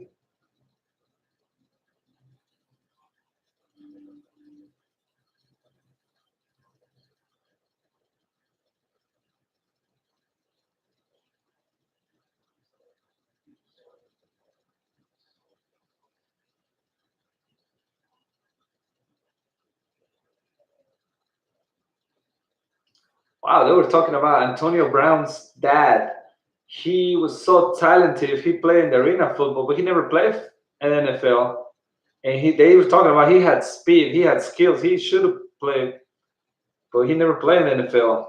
Wow, they were talking about Antonio Brown's dad. He was so talented. He played in the arena football, but he never played in the NFL. And they were talking about he had speed, he had skills, he should have played, but he never played in the NFL.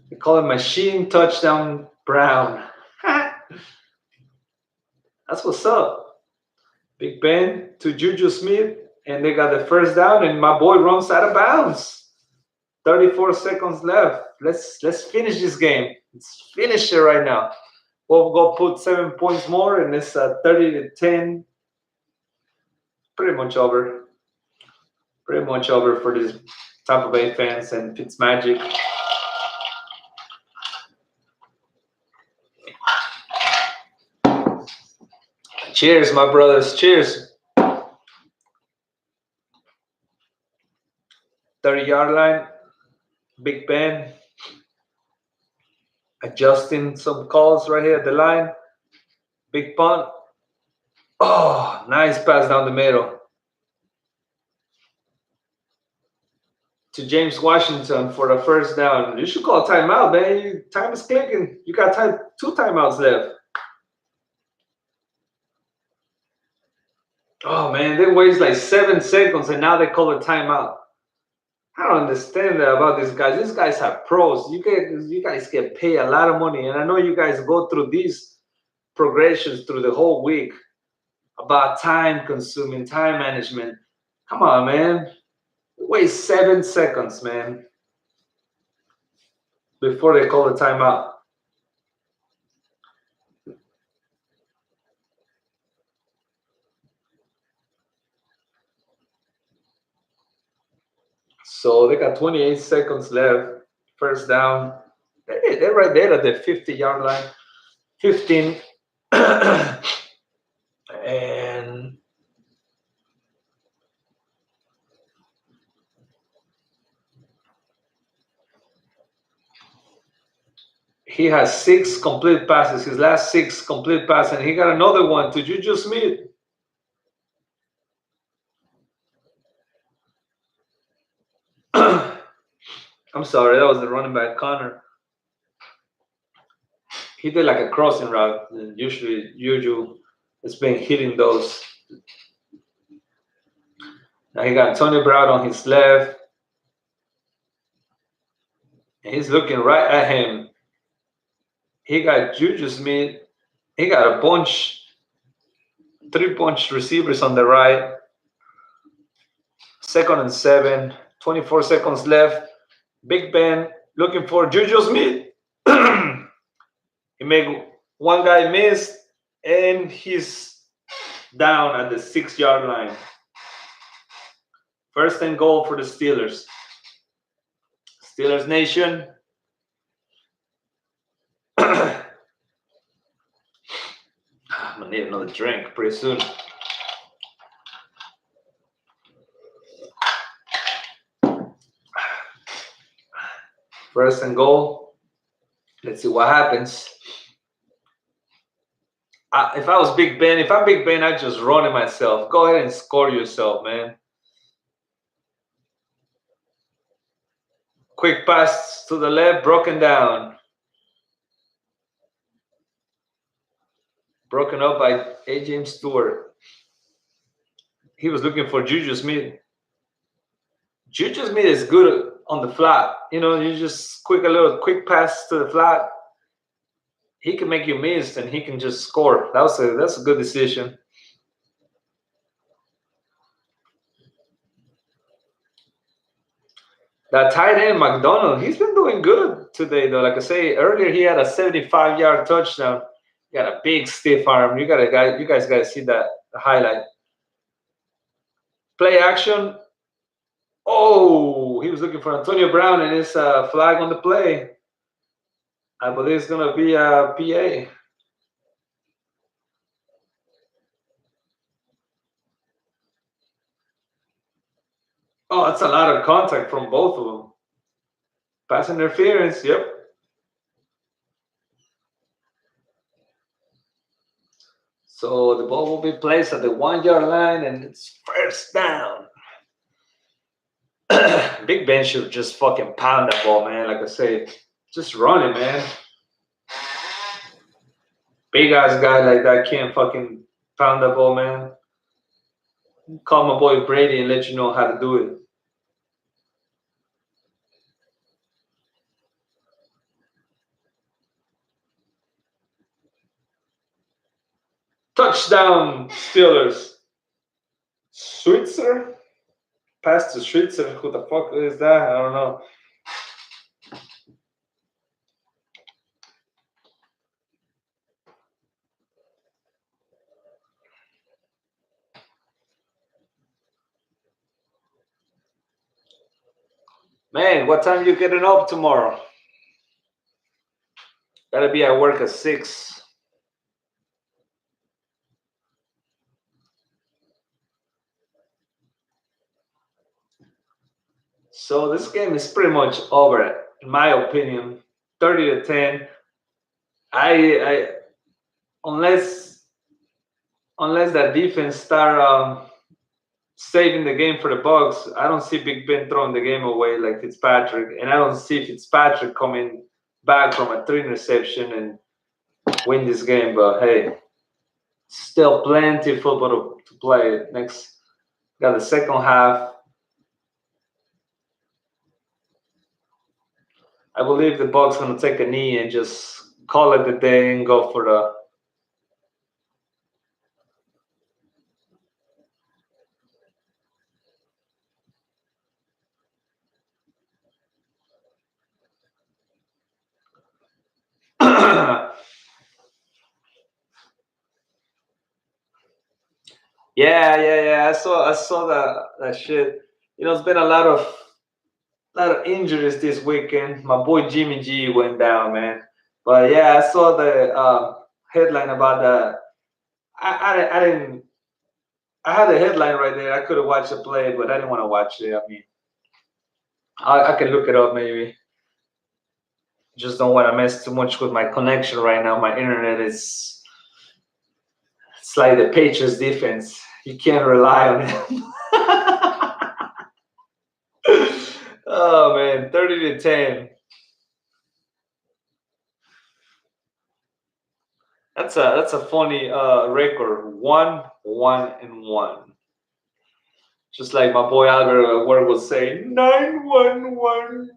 They call him Machine Touchdown Brown. That's what's up. Big Ben to Juju Smith, and they got the first down, and my boy runs out of bounds. 34 seconds left. Let's finish this game. Let's finish it right now. We'll go put 7 points more, and it's 30-10. Pretty much over. Pretty much over for these Tampa Bay fans and Fitzmagic. Cheers, my brothers. Cheers. 30-yard line. Big Ben adjusting some calls right here at the line. Big punt. Oh, nice pass down the middle to James Washington for the first down. You should call a timeout, man. Time is clicking. You got two timeouts left. Oh, man, they waste like 7 seconds, and now they call a timeout. I don't understand that about these guys. These guys are pros. You guys get paid a lot of money, and I know you guys go through these progressions through the whole week about time consuming, time management. Come on, man. Waste 7 seconds, man, before they call the timeout. So they got 28 seconds left. First down. They're right there at the 50-yard line. 15. And he has 6 complete passes. His last 6 complete passes. And he got another one to Juju Smith. I'm sorry, that was the running back, Connor. He did like a crossing route. And usually, Juju has been hitting those. Now he got Antonio Brown on his left. And he's looking right at him. He got Juju Smith. He got a bunch, 3 bunch receivers on the right. 2nd and 7. 24 seconds left. Big Ben looking for Juju Smith. He made one guy miss, and he's down at the 6-yard line. 1st and goal for the Steelers. Steelers Nation. I'm gonna need another drink pretty soon. First and goal. Let's see what happens. If I was Big Ben, if I'm Big Ben, I'd just run it myself. Go ahead and score yourself, man. Quick pass to the left, broken down. Broken up by A. James Stewart. He was looking for Juju Smith. Juju Smith is good on the flat. You know, you just a little quick pass to the flat. He can make you miss and he can just score. That's a good decision. That tight end McDonald, he's been doing good today though. Like I say earlier, he had a 75-yard touchdown. He got a big stiff arm. You guys gotta see the highlight. Play action. Oh, he was looking for Antonio Brown and his flag on the play. I believe it's gonna be a PA. Oh, that's a lot of contact from both of them. Pass interference, yep. So the ball will be placed at the 1-yard line and it's first down. Big Ben should just fucking pound that ball, man. Like I say, just run it, man. Big ass guy like that can't fucking pound that ball, man. Call my boy Brady and let you know how to do it. Touchdown, Steelers. Switzer? Pass to Switzer. Who the fuck is that? I don't know. Man, what time you getting up tomorrow? Gotta be at work at 6. So this game is pretty much over, in my opinion. 30-10. I unless that defense start saving the game for the Bucs, I don't see Big Ben throwing the game away like Fitzpatrick, and I don't see Fitzpatrick coming back from a 3 interception and win this game. But hey, still plenty of football to play. Next, got the second half. I believe the Bucs gonna take a knee and just call it the day and go for the. Yeah. I saw that shit. You know, it's been a lot of injuries this weekend. My boy Jimmy G went down, man. But yeah, I saw the headline about the. I didn't. I had the headline right there. I could have watched the play, but I didn't want to watch it. I mean, I can look it up maybe. Just don't want to mess too much with my connection right now. My internet is. It's like the Patriots defense. You can't rely on it. Oh man, 30-10. That's a funny record. 1-1-1. Just like my boy Albert at work was saying, 9-1-1.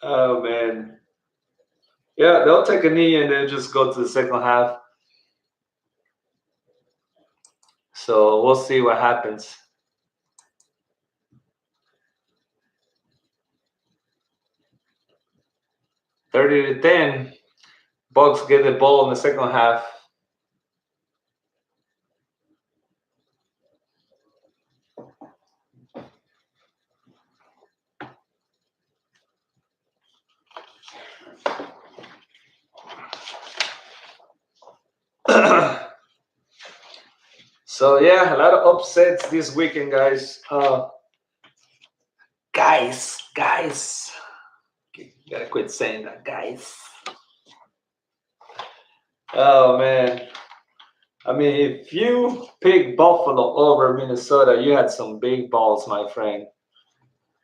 Oh man. Yeah, they'll take a knee and then just go to the second half. So we'll see what happens. 30-10. Bucs get the ball in the second half. So yeah, a lot of upsets this weekend, guys. Guys. Okay, gotta quit saying that, guys. Oh man. I mean, if you pick Buffalo over Minnesota, you had some big balls, my friend.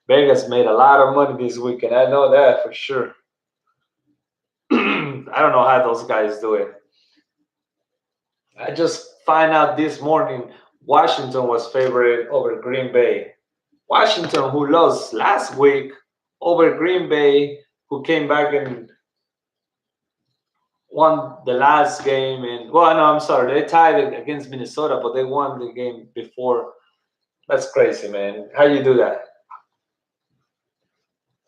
Vegas made a lot of money this weekend. I know that for sure. I don't know how those guys do it. I just find out this morning Washington was favored over Green Bay. Washington, who lost last week, over Green Bay, who came back and won the last game. And well, no, I'm sorry, they tied it against Minnesota, but they won the game before. That's crazy, man. How you do that?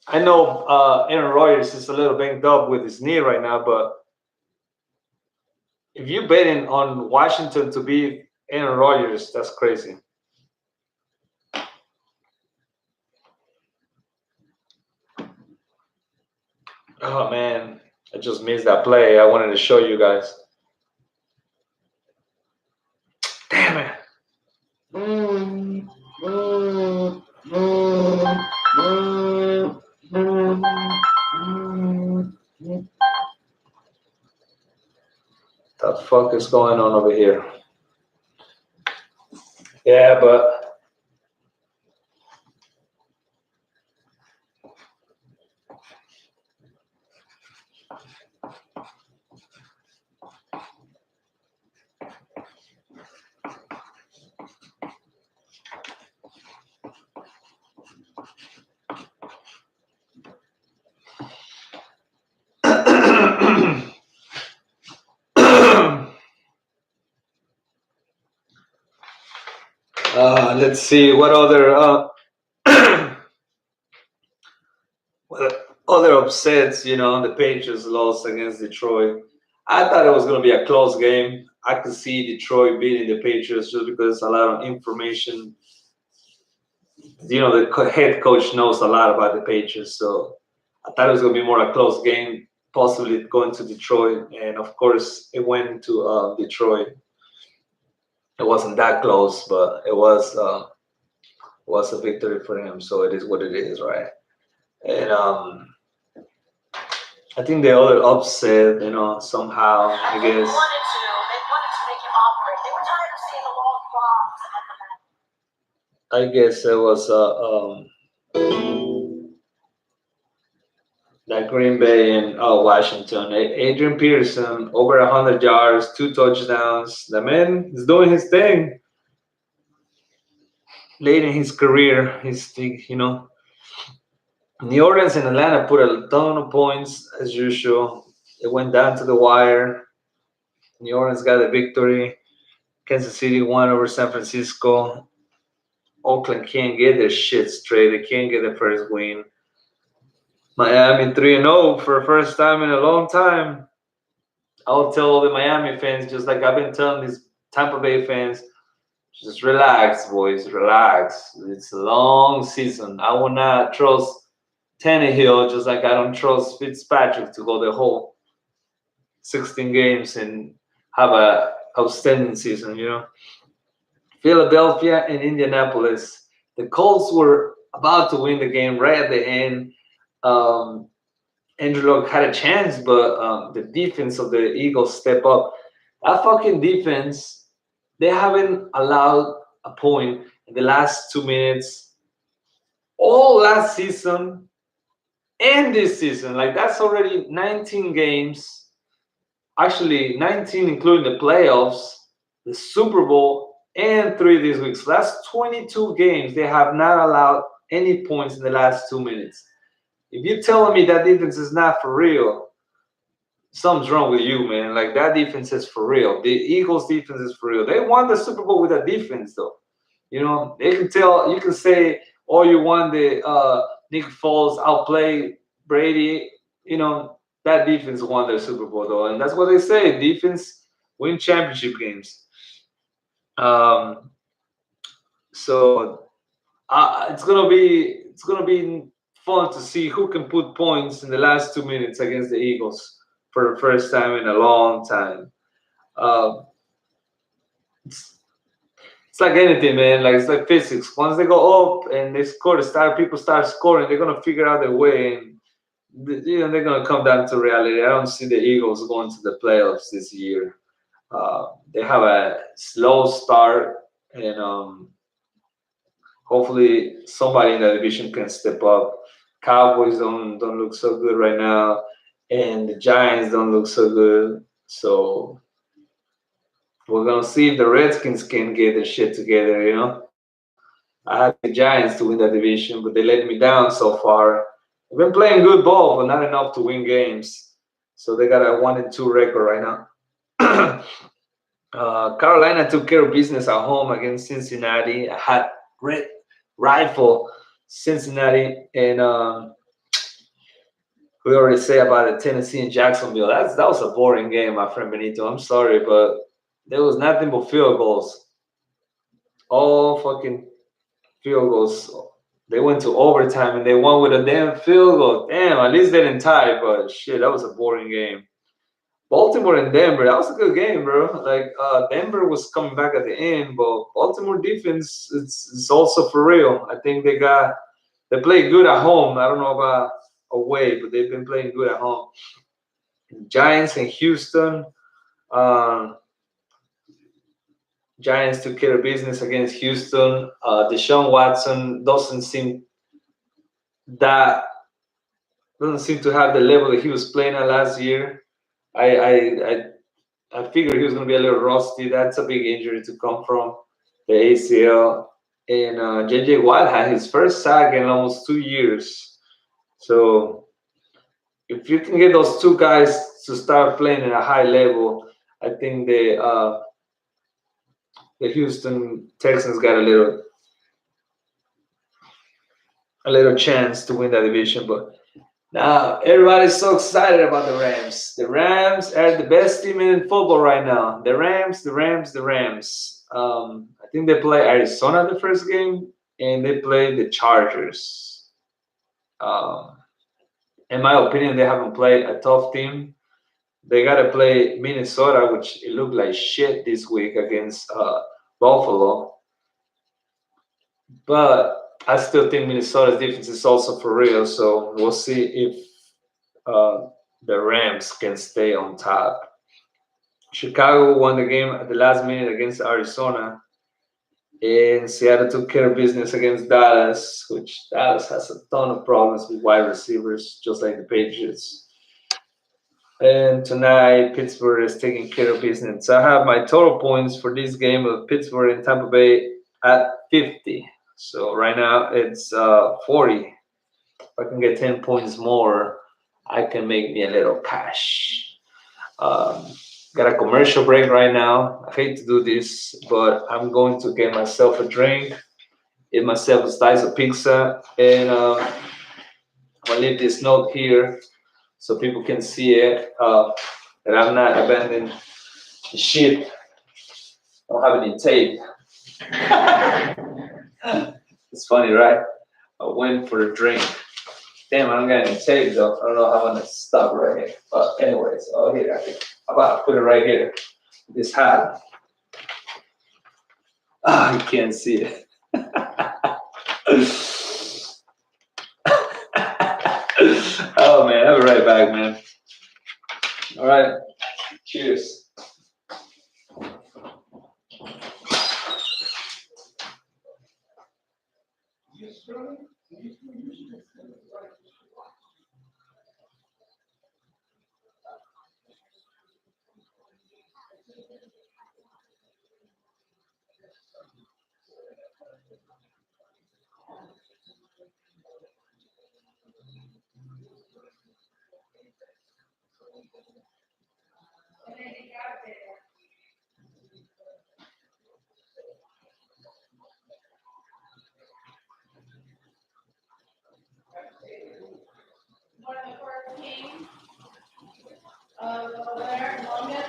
I know Aaron Rodgers is a little banged up with his knee right now, but if you're betting on Washington to beat Aaron Rodgers, that's crazy. Oh man, I just missed that play. I wanted to show you guys. Damn it. Mm, mm, mm, mm, mm. The fuck is going on over here? Yeah, but let's see what other what other upsets. The Patriots lost against Detroit. I thought it was going to be a close game. I could see Detroit beating the Patriots just because a lot of information. The head coach knows a lot about the Patriots, so I thought it was going to be more a close game, possibly going to Detroit, and of course it went to Detroit. It wasn't that close, but it was a victory for him. So it is what it is, right? And I think the other upset, somehow I guess. I guess it was that Green Bay and Washington. Adrian Peterson over 100 yards, 2 touchdowns. The man is doing his thing. Late in his career, New Orleans and Atlanta put a ton of points as usual. It went down to the wire. New Orleans got a victory. Kansas City won over San Francisco. Oakland can't get their shit straight. They can't get the first win. Miami 3-0 for the first time in a long time. I'll tell all the Miami fans, just like I've been telling these Tampa Bay fans, just relax, boys, relax. It's a long season. I will not trust Tannehill, just like I don't trust Fitzpatrick to go the whole 16 games and have a outstanding season. Philadelphia and Indianapolis. The Colts were about to win the game right at the end. Andrew Luck had a chance, but the defense of the Eagles step up. That fucking defense, they haven't allowed a point in the last 2 minutes all last season and this season. Like, that's already 19 games, actually 19 including the playoffs, the Super Bowl, and 3 this week. So that's 22 games they have not allowed any points in the last 2 minutes. If you're telling me that defense is not for real, something's wrong with you, man. Like, that defense is for real. The Eagles defense is for real. They won the Super Bowl with that defense, though. They can tell, you can say, oh, you won the Nick Foles outplayed Brady. That defense won their Super Bowl, though. And that's what they say. Defense win championship games. So it's gonna be fun to see who can put points in the last 2 minutes against the Eagles for the first time in a long time. It's like anything, man. Like it's like physics. Once they go up and they score, people start scoring. They're gonna figure out their way, and they're gonna come down to reality. I don't see the Eagles going to the playoffs this year. They have a slow start, and hopefully somebody in the division can step up. Cowboys don't look so good right now, and the Giants don't look so good. So we're gonna see if the Redskins can get their shit together. I had the Giants to win that division, but they let me down so far. They've been playing good ball, but not enough to win games. So they got a 1-2 record right now. Carolina took care of business at home against Cincinnati. A hot red rifle, Cincinnati, and we already say about the Tennessee and Jacksonville. That was a boring game, my friend Benito. I'm sorry, but there was nothing but field goals. All fucking field goals. They went to overtime and they won with a damn field goal. Damn, at least they didn't tie, but shit, that was a boring game. Baltimore and Denver, that was a good game, bro. Like Denver was coming back at the end, but Baltimore defense, it's also for real. I think they play good at home. I don't know about away, but they've been playing good at home. Giants in Houston. Giants took care of business against Houston. Deshaun Watson doesn't seem to have the level that he was playing at last year. I figured he was going to be a little rusty. That's a big injury to come from the ACL. And JJ Watt had his first sack in almost 2 years. So if you can get those two guys to start playing at a high level, I think the Houston Texans got a little chance to win that division. But now everybody's so excited about the Rams. The Rams are the best team in football right now. The Rams. I think they play Arizona the first game, and they play the Chargers. In my opinion, they haven't played a tough team. They got to play Minnesota, which it looked like shit this week against Buffalo. But I still think Minnesota's defense is also for real. So we'll see if the Rams can stay on top. Chicago won the game at the last minute against Arizona. And Seattle took care of business against Dallas, which Dallas has a ton of problems with wide receivers, just like the Patriots. And tonight, Pittsburgh is taking care of business. So I have my total points for this game of Pittsburgh and Tampa Bay at 50. So right now it's 40. If I can get 10 points more, I can make me a little cash. Got a commercial break right now. I hate to do this, but I'm going to get myself a drink, eat myself a slice of pizza, and I'm going to leave this note here so people can see it, that I'm not abandoning the ship. I don't have any tape. It's funny, right? I went for a drink. Damn, I don't got any tape though. I don't know how I'm gonna stop right here. But anyways, here, I think I'm about to put it right here. This hat. You can't see it. Oh man, I'll be right back, man. All right, cheers. One of the first kings over there in London,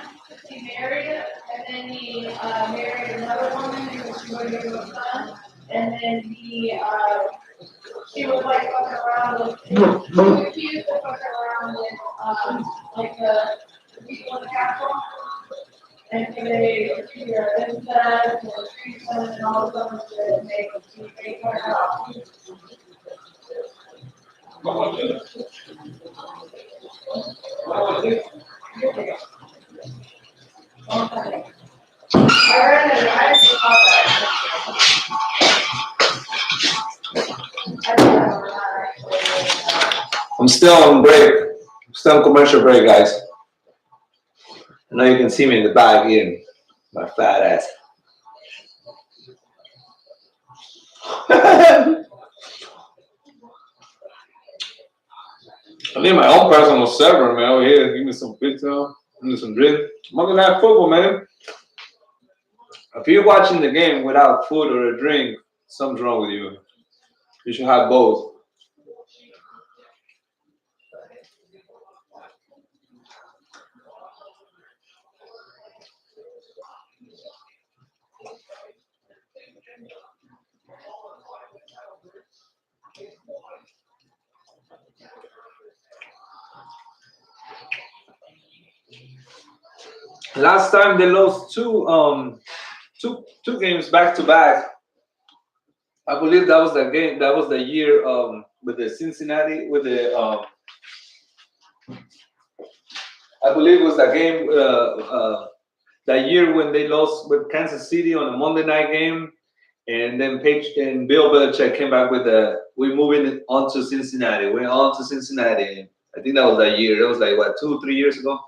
he married it, and then he married another woman because she wanted to give him a son, and then she was like fucking around with, she was accused of fucking around with like the people in the Capitol. And they your insects or treat them and all of them to make a tea out. I read it. I actually saw that. I don't know. We're not actually. I'm still on break. Still on commercial break, guys. I know you can see me in the back eating my fat ass. I need my own personal server, man. Over here, give me some pizza, give me some drink. Monday Night Football, man. If you're watching the game without food or a drink, something's wrong with you. You should have both. Last time they lost two games back to back. I believe that was the game. That was the year with the Cincinnati with the. I believe it was the game that year when they lost with Kansas City on a Monday night game, and then Page and Bill Belichick came back with the we're moving on to Cincinnati. We're on to Cincinnati. I think that was that year. It was like what 2-3 years ago.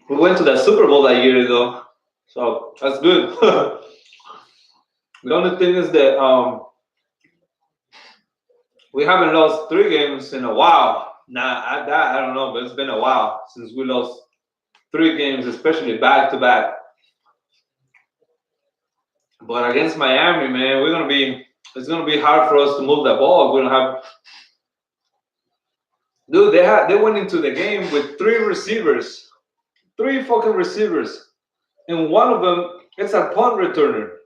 We went to the Super Bowl that year though, so that's good. The only thing is that we haven't lost 3 games in a while. I don't know, but it's been a while since we lost 3 games, especially back to back. But against Miami, man, it's gonna be hard for us to move the ball. We don't have, dude. They went into the game with 3 receivers, 3 fucking receivers, and one of them it's a punt returner.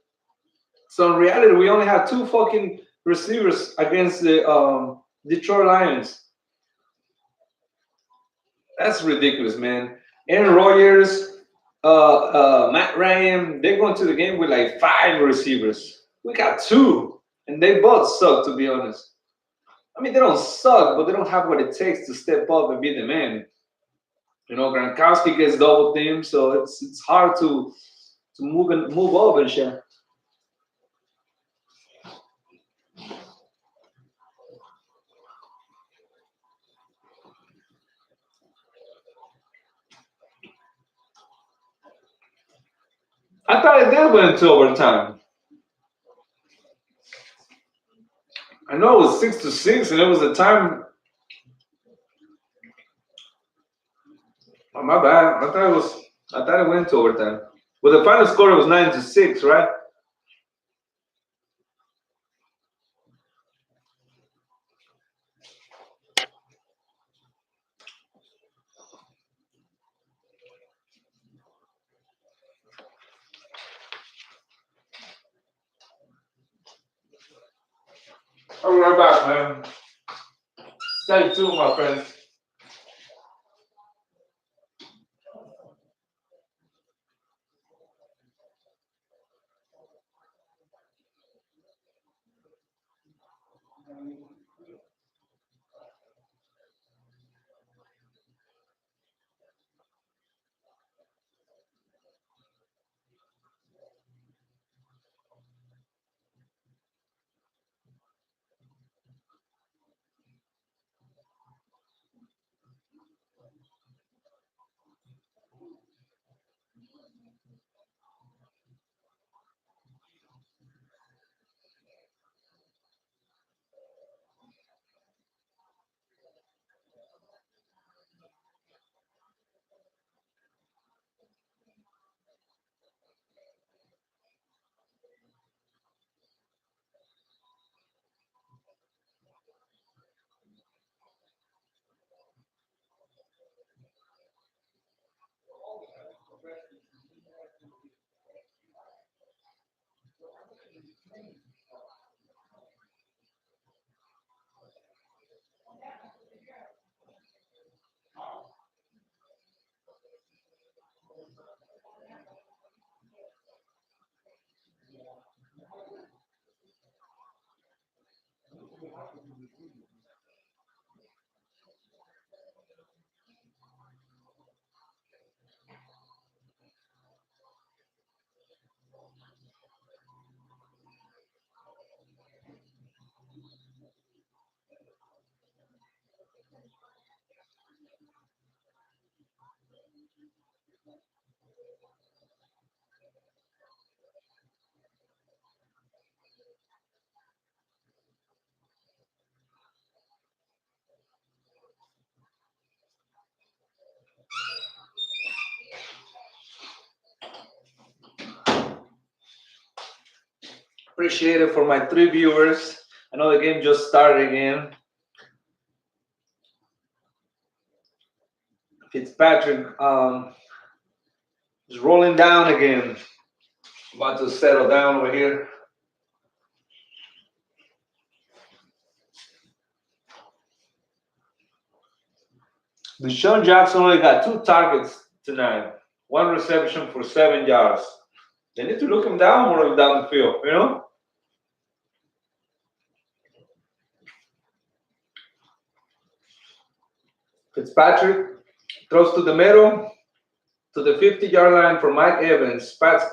So in reality, we only have 2 fucking receivers against the Detroit Lions. That's ridiculous, man. Aaron Rodgers, Matt Ryan, they're going to the game with like 5 receivers. We got 2, and they both suck, to be honest. I mean, they don't suck, but they don't have what it takes to step up and be the man. You know, Gronkowski gets double teamed, so it's hard to move up and shit. I thought it did went into overtime. I know it was 6-6, and it was a time. Oh, my bad. I thought it went to overtime. Well, the final score was 9-6, right? I'll be right back, man. Stay tuned, my friends. Appreciate it for my 3 viewers. I know the game just started again. Fitzpatrick is rolling down again. About to settle down over here. Deshaun Jackson only got 2 targets tonight. 1 reception for 7 yards. They need to look him down more down the field, you know? Fitzpatrick throws to the middle, to the 50-yard line for Mike Evans. Pass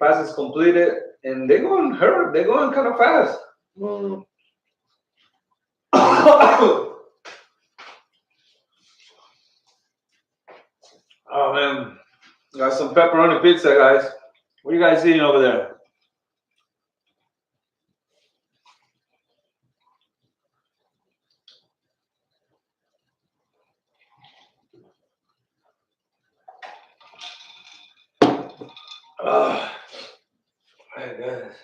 is completed, and they're going hurt. They're going kind of fast. Oh, man. Got some pepperoni pizza, guys. What are you guys eating over there? Oh, my goodness.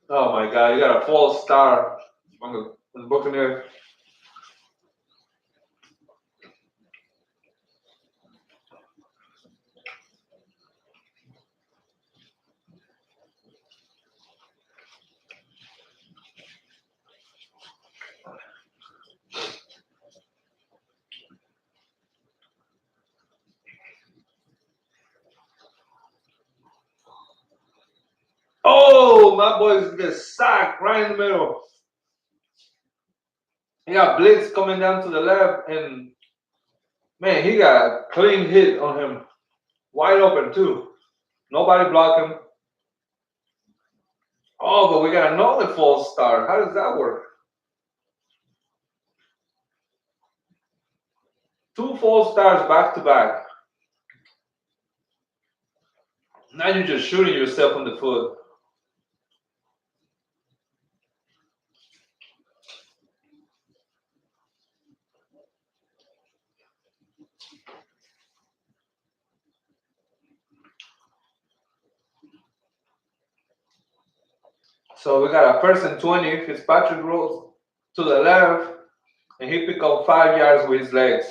Oh, my God. You got a false star on the Buccaneers. Oh, my boys get sacked right in the middle. He got blitz coming down to the left, and man, he got a clean hit on him. Wide open, too. Nobody blocked him. Oh, but we got another false start. How does that work? 2 false starts back to back. Now you're just shooting yourself in the foot. So we got a 1st and 20. Fitzpatrick rolls to the left, and he picked up 5 yards with his legs.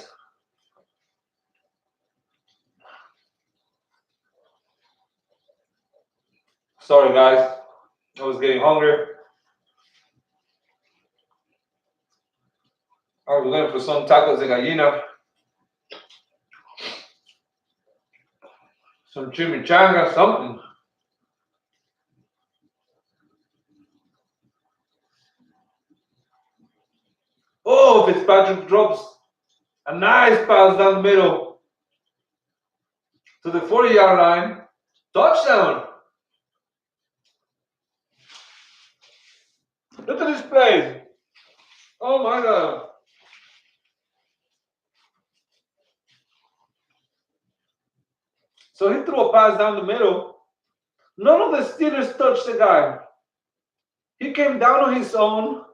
Sorry, guys. I was getting hungry. I was looking for some tacos de gallina. Some chimichanga, something. Oh, Fitzpatrick drops a nice pass down the middle to the 40-yard line. Touchdown. Look at this play. Oh, my God. So he threw a pass down the middle. None of the Steelers touched the guy. He came down on his own.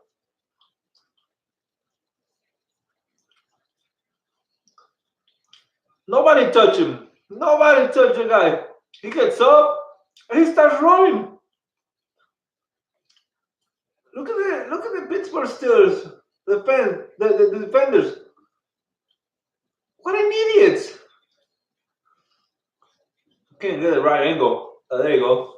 Nobody touched him. Nobody touched the guy. He gets up and he starts running. Look at the Pittsburgh Steelers. The defenders. What an idiots. Can't get the right angle. There you go.